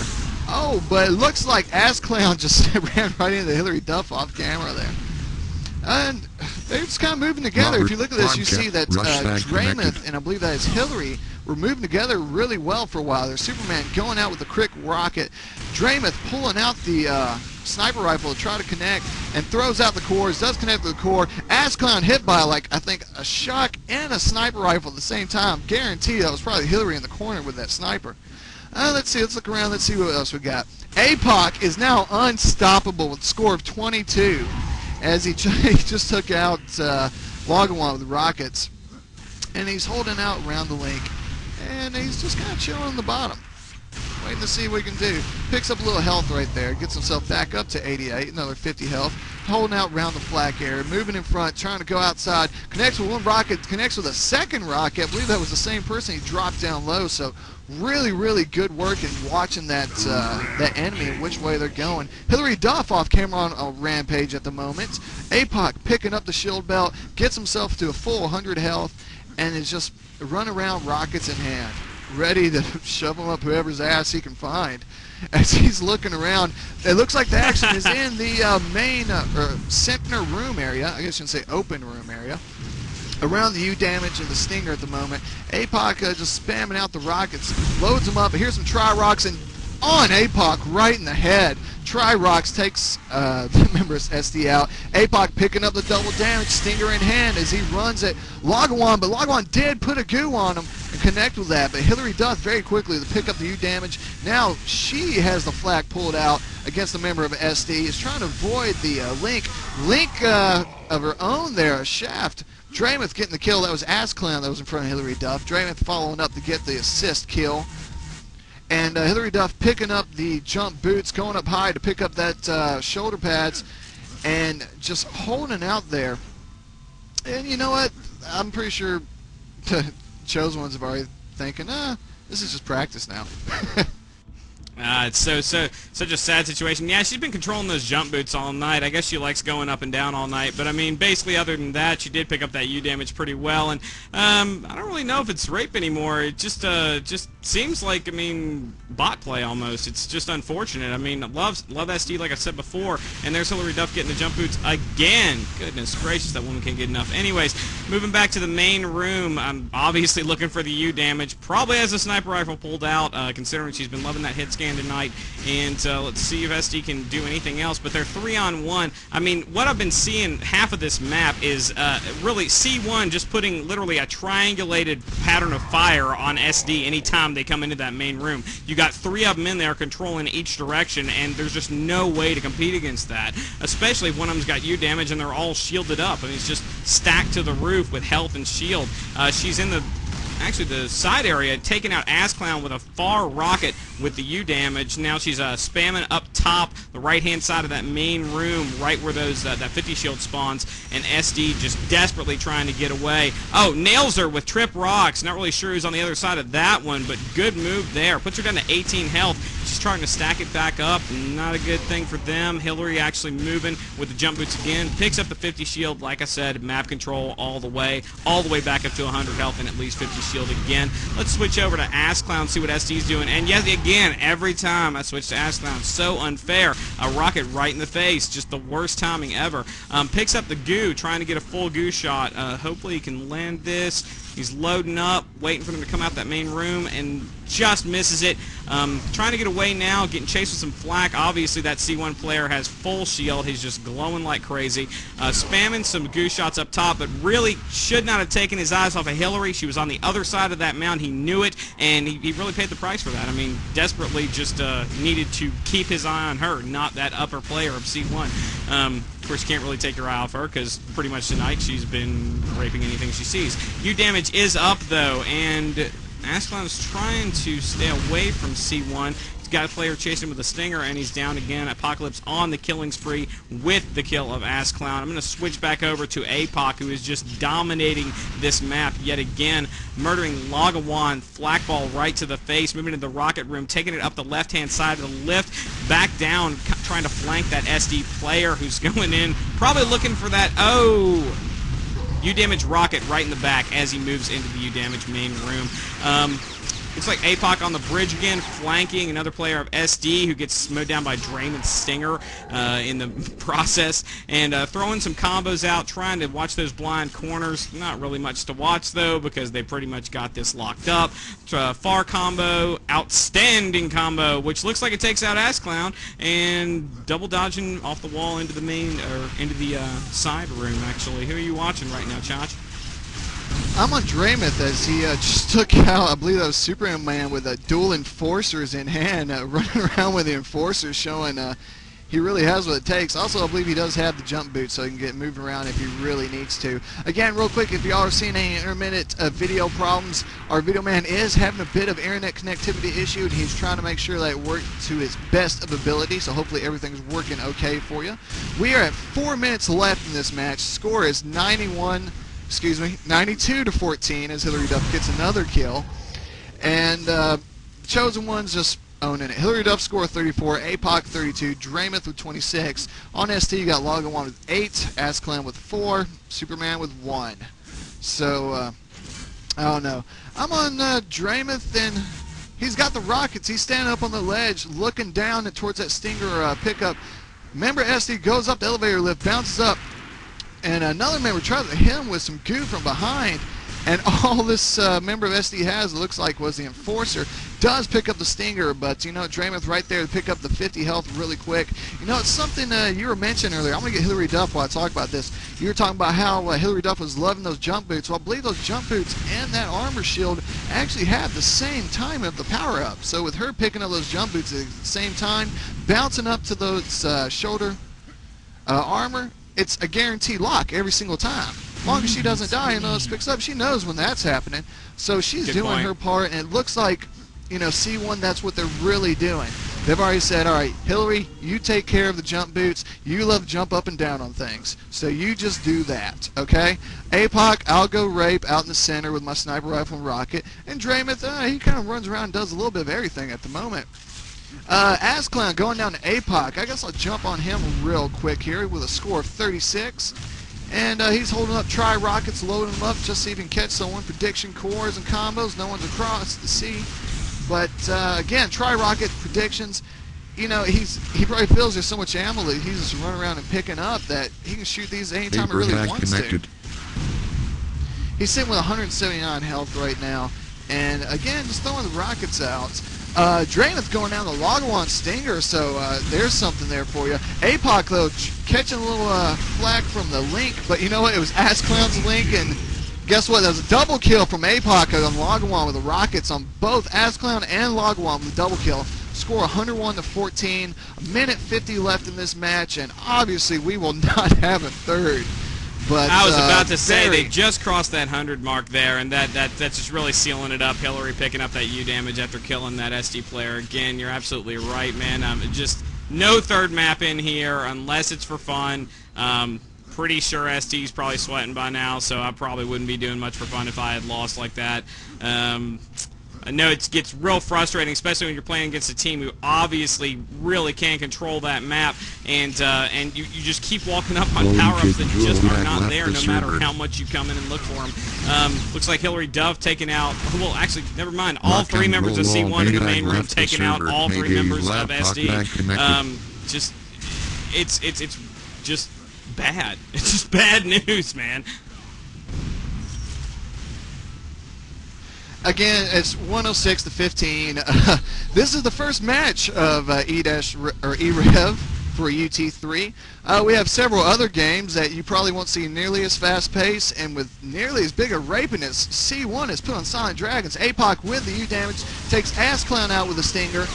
Oh, but it looks like Ass Clown just ran right into Hillary Duff off camera there. And they're just kind of moving together. If you look at this, you see that Draymond, and I believe that is Hillary, were moving together really well for a while. There's Superman going out with a quick rocket. Draymond pulling out the sniper rifle to try to connect and throws out the cores, does connect with the core. Ass Clown hit by, like, I think, a shock and a sniper rifle at the same time. Guarantee that was probably Hillary in the corner with that sniper. Let's see, let's look around, let's see what else we got. APOC is now unstoppable with a score of 22. As he just took out Lagawan with the rockets, and he's holding out around the link, and he's just kind of chilling on the bottom, waiting to see what he can do. Picks up a little health right there, gets himself back up to 88, another 50 health, holding out around the flak area, moving in front, trying to go outside, connects with one rocket, connects with a second rocket. I believe that was the same person. He dropped down low, so really good work in watching that enemy and which way they're going. Hillary Duff off camera on a rampage at the moment. APOC picking up the shield belt, gets himself to a full 100 health, and is just running around rockets in hand, ready to shove them up whoever's ass he can find. As he's looking around, it looks like the action is in the main center room area. I guess you can say open room area. Around the U damage and the stinger at the moment. APOC just spamming out the rockets, loads them up. Here's some Tri-Rocks, and on APOC right in the head. Tri-Rocks takes the members SD out. APOC picking up the double damage, stinger in hand as he runs at Lagawan, but Lagawan did put a goo on him and connect with that. But Hillary Duff very quickly to pick up the U damage. Now she has the flak pulled out against the member of SD. Is trying to avoid the Link of her own there, a shaft. Draymond getting the kill. That was Ass Clown that was in front of Hillary Duff. Draymond following up to get the assist kill. And Hillary Duff picking up the jump boots, going up high to pick up that shoulder pads, and just holding out there. And you know what? I'm pretty sure the chosen ones have already thinking, this is just practice now. It's such a sad situation. Yeah, she's been controlling those jump boots all night. I guess she likes going up and down all night. But I mean, basically, other than that, she did pick up that U damage pretty well. And I don't really know if it's rape anymore. It just seems like, I mean, bot play almost. It's just unfortunate. I mean, love SD like I said before. And there's Hillary Duff getting the jump boots again. Goodness gracious, that woman can't get enough. Anyways, moving back to the main room. I'm obviously looking for the U damage. Probably has a sniper rifle pulled out, considering she's been loving that hit scan tonight, and let's see if SD can do anything else. But they're 3-on-1. I mean, what I've been seeing half of this map is really C1 just putting literally a triangulated pattern of fire on SD anytime they come into that main room. You got 3 of them in there controlling each direction, and there's just no way to compete against that, especially if one of them's got U damage and they're all shielded up. I mean, it's just stacked to the roof with health and shield. She's in the side area, taking out Ass Clown with a far rocket with the U damage. Now she's spamming up top, the right-hand side of that main room, right where those that 50 shield spawns, and SD just desperately trying to get away. Oh, nails her with trip rocks. Not really sure who's on the other side of that one, but good move there. Puts her down to 18 health. She's trying to stack it back up. Not a good thing for them. Hillary actually moving with the jump boots again. Picks up the 50 shield. Like I said, map control all the way back up to 100 health and at least 50 shield again. Let's switch over to Ass Clown, see what SD's doing. And yes, again, every time I switch to Ass Clown, so unfair. A rocket right in the face. Just the worst timing ever. Picks up the goo, trying to get a full goo shot. Hopefully he can land this. He's loading up, waiting for them to come out that main room, and just misses it. Trying to get away now, getting chased with some flak. Obviously, that C1 player has full shield. He's just glowing like crazy. Spamming some goose shots up top, but really should not have taken his eyes off of Hillary. She was on the other side of that mound. He knew it, and he really paid the price for that. I mean, desperately just needed to keep his eye on her, not that upper player of C1. Of course, you can't really take your eye off her because pretty much tonight she's been raping anything she sees. U damage is up, though, and Ass Clown is trying to stay away from C1. He's got a player chasing with a stinger, and he's down again. Apocalypse on the killing spree with the kill of Ass Clown. I'm going to switch back over to APOC, who is just dominating this map yet again, murdering Lagawan, flak ball right to the face, moving into the rocket room, taking it up the left-hand side of the lift, back down, trying to flank that SD player who's going in, probably looking for that, U damage rocket right in the back as he moves into the U damage main room. Looks like APOC on the bridge again, flanking another player of SD who gets mowed down by Draymond's Stinger in the process, and throwing some combos out, trying to watch those blind corners. Not really much to watch, though, because they pretty much got this locked up. Far combo, outstanding combo, which looks like it takes out Ass Clown, and double dodging off the wall into the main, or into the side room, actually. Who are you watching right now, Chach? I'm on Dramath as he just took out, I believe that was Superman with dual enforcers in hand, running around with the enforcers, showing he really has what it takes. Also, I believe he does have the jump boot, so he can get moved around if he really needs to. Again, real quick, if y'all are seeing any intermittent video problems, our video man is having a bit of internet connectivity issue, and he's trying to make sure that it works to his best of ability, so hopefully everything's working okay for you. We are at 4 minutes left in this match. Score is 92 to 14 as Hillary Duff gets another kill, and Chosen One's just owning it. Hillary Duff score 34, APOC 32, Dramath with 26. On ST you got Lagawan with 8, Ass Clown with 4, Superman with 1. So I don't know. I'm on Dramath, and he's got the rockets. He's standing up on the ledge, looking down towards that Stinger pickup. Member SD goes up the elevator lift, bounces up, and another member tries to hit him with some goo from behind, and all this member of SD has, it looks like, was the enforcer. Does pick up the Stinger, but you know, Dramath right there to pick up the 50 health really quick. You know, it's something you were mentioning earlier. I'm going to get Hillary Duff while I talk about this. You were talking about how Hillary Duff was loving those jump boots. Well, I believe those jump boots and that armor shield actually have the same time of the power-up. So with her picking up those jump boots at the same time, bouncing up to those shoulder armor, it's a guaranteed lock every single time. As long as she doesn't die and those picks up, she knows when that's happening. So she's doing her part, and it looks like, you know, C1, that's what they're really doing. They've already said, all right, Hillary, you take care of the jump boots. You love to jump up and down on things. So you just do that, okay? APOC, I'll go rape out in the center with my sniper rifle and rocket. And Dramath, he kind of runs around and does a little bit of everything at the moment. Asclown going down to APOC. I guess I'll jump on him real quick here with a score of 36. And he's holding up Tri-Rockets, loading them up just so he can catch someone. Prediction cores and combos. No one's across the sea. But, again, Tri-Rocket predictions, you know, he probably feels there's so much ammo that he's just running around and picking up that he can shoot these anytime he really wants to. He's sitting with 179 health right now. And, again, just throwing the rockets out. Draven's going down the Lagawan Stinger, so there's something there for you. APOC, though, catching a little flack from the Link, but you know what? It was Asclown's Link, and guess what? That was a double kill from APOC on Lagawan with the rockets on both Asclown and Lagawan with a double kill. Score 101 to 14. A minute 50 left in this match, and obviously we will not have a third. But, I was about to say they just crossed that 100 mark there, and that's just really sealing it up. Hillary picking up that U damage after killing that SD player. Again, you're absolutely right, man. Just no third map in here unless it's for fun. Pretty sure ST's probably sweating by now, so I probably wouldn't be doing much for fun if I had lost like that. I know it gets real frustrating, especially when you're playing against a team who obviously really can't control that map, and you just keep walking up on power-ups that just are not there no matter how much you come in and look for them. Looks like Hillary Duff taking out, well, actually, never mind, all three members of C1 in the main room taking out all three members of SD. It's just bad. It's just bad news, man. Again, it's 106 to 15. This is the first match of e-rev for UT3. We have several other games that you probably won't see nearly as fast pace and with nearly as big a rapiness. C1 is put on Silent Dragons. APOC with the U damage takes Asclown out with a Stinger.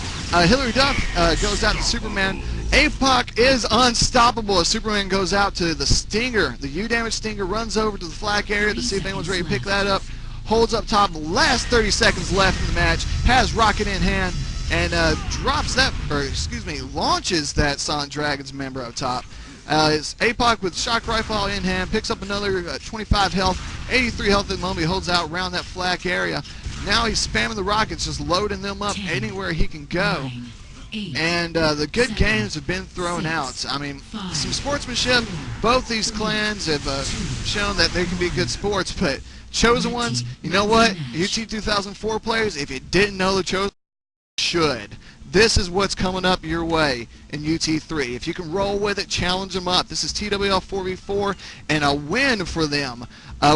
Hillary Duff goes out to Superman. APOC is unstoppable as Superman goes out to the Stinger. The U damage Stinger runs over to the flak area to see if anyone's ready to pick that up. Holds up top, the last 30 seconds left in the match, has rocket in hand, and drops that, or excuse me, launches that Silent Dragons member up top. It's APOC with shock rifle in hand, picks up another 25 health, 83 health at the moment. He holds out around that flak area. Now he's spamming the rockets, just loading them up anywhere he can go. And the good games have been thrown out. I mean, some sportsmanship. Both these clans have shown that they can be good sports, but Chosen Ones, you know what? UT 2004 players, if you didn't know the Chosen, you should. This is what's coming up your way in UT3. If you can roll with it, challenge them up. This is TWL 4v4 and a win for them.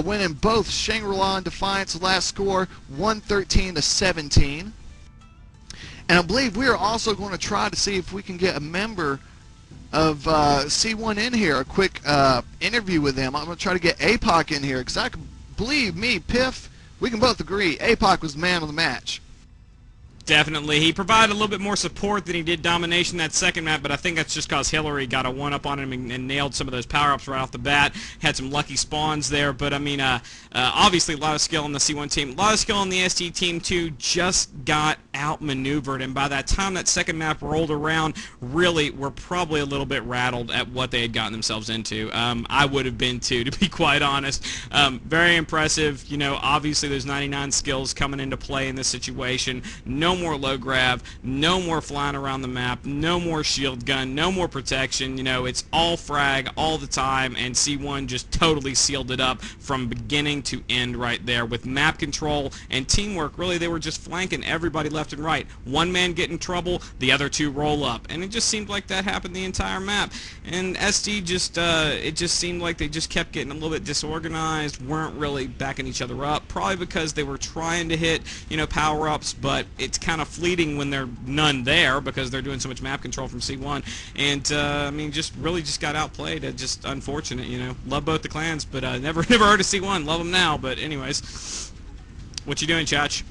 Winning both Shangri-La and Defiance. Last score 113 to 17. And I believe we are also going to try to see if we can get a member of C1 in here. A quick interview with them. I'm going to try to get APOC in here because I can believe me, Piff, we can both agree APOC was the man of the match. Definitely. He provided a little bit more support than he did domination that second map, but I think that's just because Hillary got a one-up on him and nailed some of those power-ups right off the bat. Had some lucky spawns there, but I mean, obviously a lot of skill on the C1 team. A lot of skill on the SD team, too. Just got outmaneuvered, and by that time that second map rolled around, really were probably a little bit rattled at what they had gotten themselves into. I would have been, too, to be quite honest. Very impressive. You know, obviously those 99 skills coming into play in this situation. No more low grav, no more flying around the map, no more shield gun, no more protection. You know, it's all frag all the time, and C1 just totally sealed it up from beginning to end right there with map control and teamwork. Really, they were just flanking everybody left and right. One man get in trouble, the other two roll up, and it just seemed like that happened the entire map. And SD just, it just seemed like they just kept getting a little bit disorganized, weren't really backing each other up, probably because they were trying to hit, you know, power-ups, but it's kind of fleeting when they're none there because they're doing so much map control from C1. And I mean, just really just got outplayed. Just unfortunate, you know. Love both the clans, but never heard of C1. Love them now, but anyways, what you doing, Chach?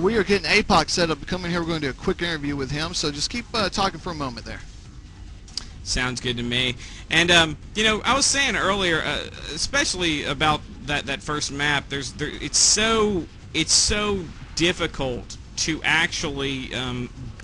We are getting APOC set up to come in here. We're going to do a quick interview with him, so just keep talking for a moment there. Sounds good to me. And you know, I was saying earlier, especially about that first map. It's so difficult to actually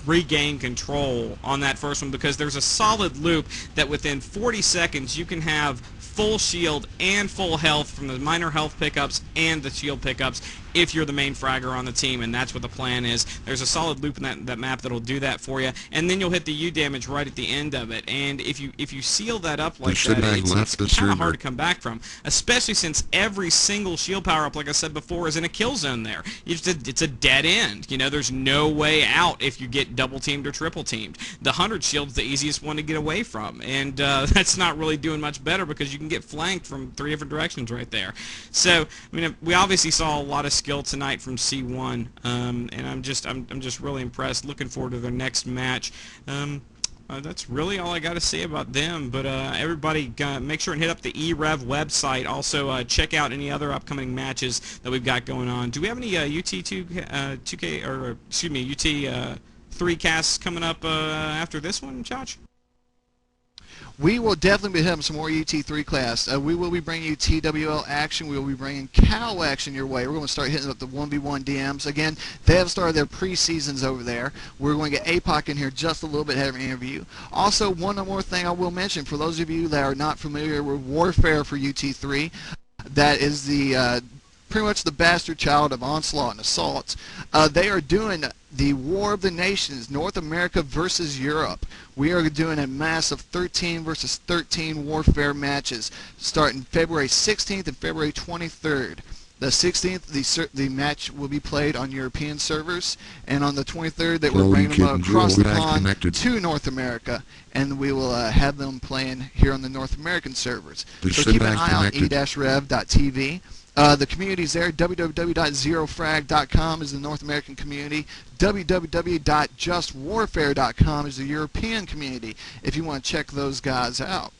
regain control on that first one because there's a solid loop that within 40 seconds you can have full shield and full health from the minor health pickups and the shield pickups if you're the main fragger on the team, and that's what the plan is. There's a solid loop in that map that'll do that for you, and then you'll hit the U damage right at the end of it. And if you seal that up like that, it's kind of hard to come back from, especially since every single shield power-up, like I said before, is in a kill zone there. It's a dead end. You know, there's no way out if you get double-teamed or triple-teamed. The 100 shield's the easiest one to get away from, and that's not really doing much better because you can get flanked from 3 different directions right there. So, I mean, we obviously saw a lot of skill tonight from C1, and I'm just really impressed. Looking forward to their next match. That's really all I got to say about them. But everybody, make sure and hit up the e-rev website. Also, check out any other upcoming matches that we've got going on. Do we have any UT2K or excuse me UT3 casts coming up after this one, Josh? We will definitely be having some more UT3 class. We will be bringing you TWL action. We will be bringing Cow action your way. We're going to start hitting up the 1v1 DMs. Again, they have started their pre-seasons over there. We're going to get APOC in here just a little bit ahead of an interview. Also, one more thing I will mention, for those of you that are not familiar with Warfare for UT3, that is the pretty much the bastard child of Onslaught and Assault. They are doing the War of the Nations, North America versus Europe. We are doing a massive 13 versus 13 Warfare matches starting February 16th and February 23rd. The 16th, the match will be played on European servers, and on the 23rd, they will bring them across the pond to North America, and we will have them playing here on the North American servers. So keep an eye on e-rev.tv. The community's there. www.zerofrag.com is the North American community. www.justwarfare.com is the European community, if you want to check those guys out.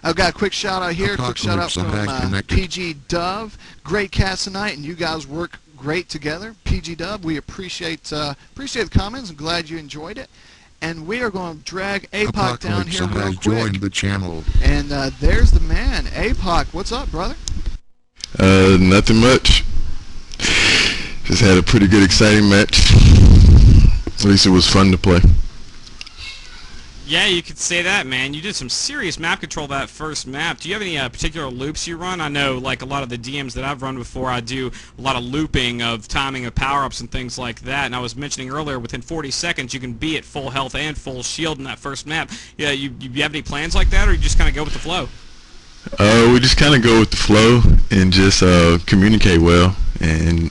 I've got a quick shout out here. Quick shout out from PG Dove. Great cast tonight, and you guys work great together. PG Dove, we appreciate the comments. I'm glad you enjoyed it. And we are going to drag APOC down here real quick. Joined the channel. And there's the man, APOC. What's up, brother? Nothing much. Just had a pretty good, exciting match. At least it was fun to play. Yeah, you could say that, man. You did some serious map control that first map. Do you have any particular loops you run? I know, like a lot of the DMs that I've run before, I do a lot of looping of timing of power-ups and things like that. And I was mentioning earlier, within 40 seconds, you can be at full health and full shield in that first map. Yeah, you have any plans like that, or you just kind of go with the flow? We just kind of go with the flow and just communicate well and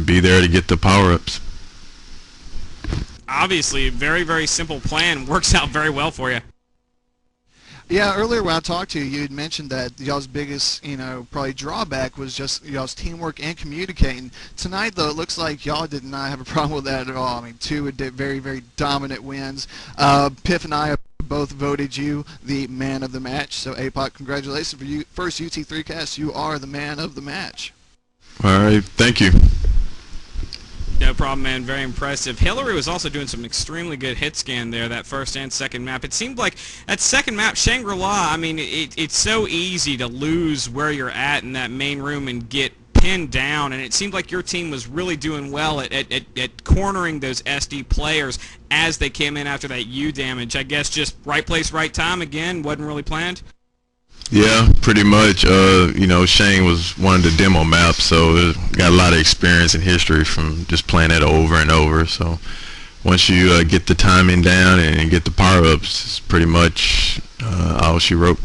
be there to get the power-ups. Obviously, very, very simple plan. Works out very well for you. Yeah, earlier when I talked to you, you had mentioned that y'all's biggest, probably drawback was just y'all's teamwork and communicating. Tonight, though, it looks like y'all did not have a problem with that at all. I mean, 2 very, very dominant wins. Piff and I both voted you the man of the match. So, APOC, congratulations for you. First UT3 cast, you are the man of the match. All right, thank you. No problem, man. Very impressive. Hillary was also doing some extremely good hit scan there, that first and second map. It seemed like that second map, Shangri-La, I mean, it's so easy to lose where you're at in that main room and get pinned down, and it seemed like your team was really doing well at cornering those SD players as they came in after that U damage. I guess just right place, right time again, wasn't really planned? Yeah, pretty much. Shane was one of the demo maps, so got a lot of experience and history from just playing it over and over. So once you get the timing down and get the power-ups, it's pretty much all she wrote.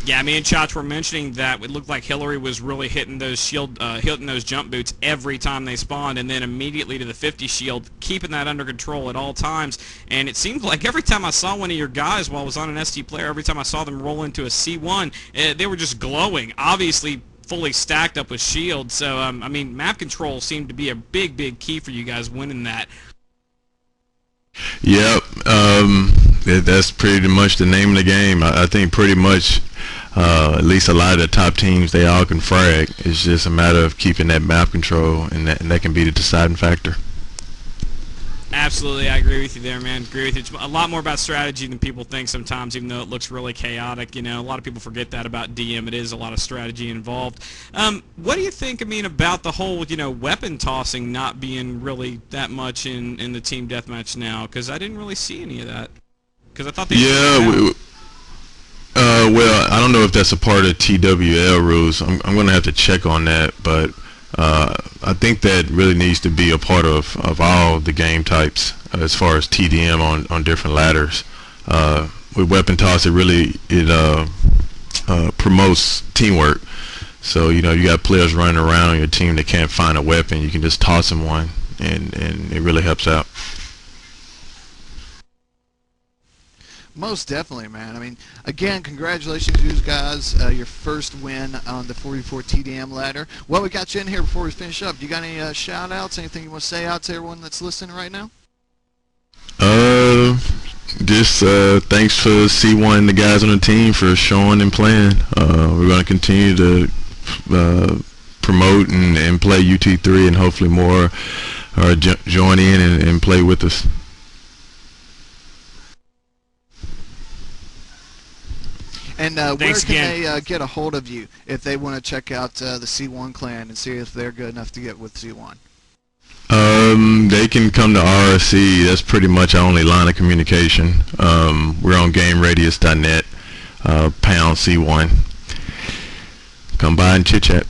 Yeah, me and Chach were mentioning that it looked like Hillary was really hitting those hitting those jump boots every time they spawned, and then immediately to the 50 shield, keeping that under control at all times. And it seemed like every time I saw one of your guys while I was on an SD player, every time I saw them roll into a C1, they were just glowing. Obviously, fully stacked up with shield. So, I mean, map control seemed to be a big, big key for you guys winning that. Yep, that's pretty much the name of the game. I think pretty much at least a lot of the top teams, they all can frag. It's just a matter of keeping that map control, and that can be the deciding factor. Absolutely, I agree with you there, man. Agree with you. It's a lot more about strategy than people think sometimes, even though it looks really chaotic. A lot of people forget that about DM. It is a lot of strategy involved. What do you think, about the whole, weapon tossing not being really that much in the team deathmatch now? Because I didn't really see any of that. Because I thought they I don't know if that's a part of TWL rules. I'm going to have to check on that, but I think that really needs to be a part of all the game types as far as TDM on different ladders. With weapon toss, it promotes teamwork. So you got players running around on your team that can't find a weapon. You can just toss them one, and it really helps out. Most definitely, man. I mean, again, congratulations, you guys. Your first win on the 44 TDM ladder. Well, we got you in here before we finish up. Do you got any shout-outs, anything you want to say out to everyone that's listening right now? Just thanks for C1 and the guys on the team for showing and playing. We're going to continue to promote and play UT3, and hopefully more join in and play with us. And where can they get a hold of you if they want to check out the C1 clan and see if they're good enough to get with C1? They can come to RSC. That's pretty much our only line of communication. We're on GameRadius.net, pound C1. Come by and chit-chat.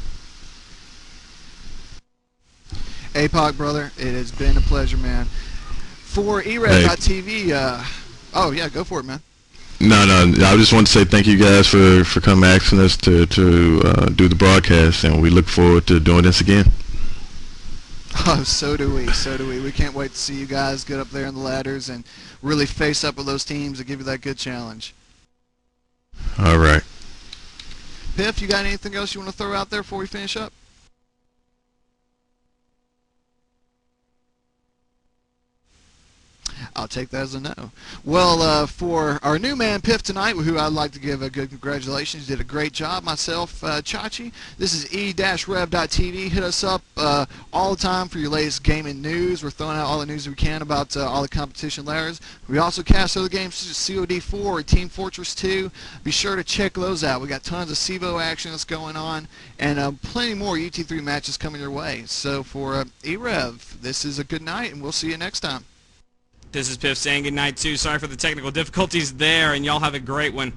APOC, brother, it has been a pleasure, man. For e-rev.tv, oh, yeah, go for it, man. No, I just want to say thank you guys for coming asking us to do the broadcast, and we look forward to doing this again. Oh, so do we. So do we. We can't wait to see you guys get up there in the ladders and really face up with those teams and give you that good challenge. All right. Piff, you got anything else you want to throw out there before we finish up? I'll take that as a no. Well, for our new man, Piff, tonight, who I'd like to give a good congratulations. You did a great job. Myself, Chachi. This is e-rev.tv. Hit us up all the time for your latest gaming news. We're throwing out all the news we can about all the competition ladders. We also cast other games such as COD4 or Team Fortress 2. Be sure to check those out. We got tons of CVO action that's going on, and plenty more UT3 matches coming your way. So for e-rev, this is a good night, and we'll see you next time. This is Piff saying good night too. Sorry for the technical difficulties there, and y'all have a great one.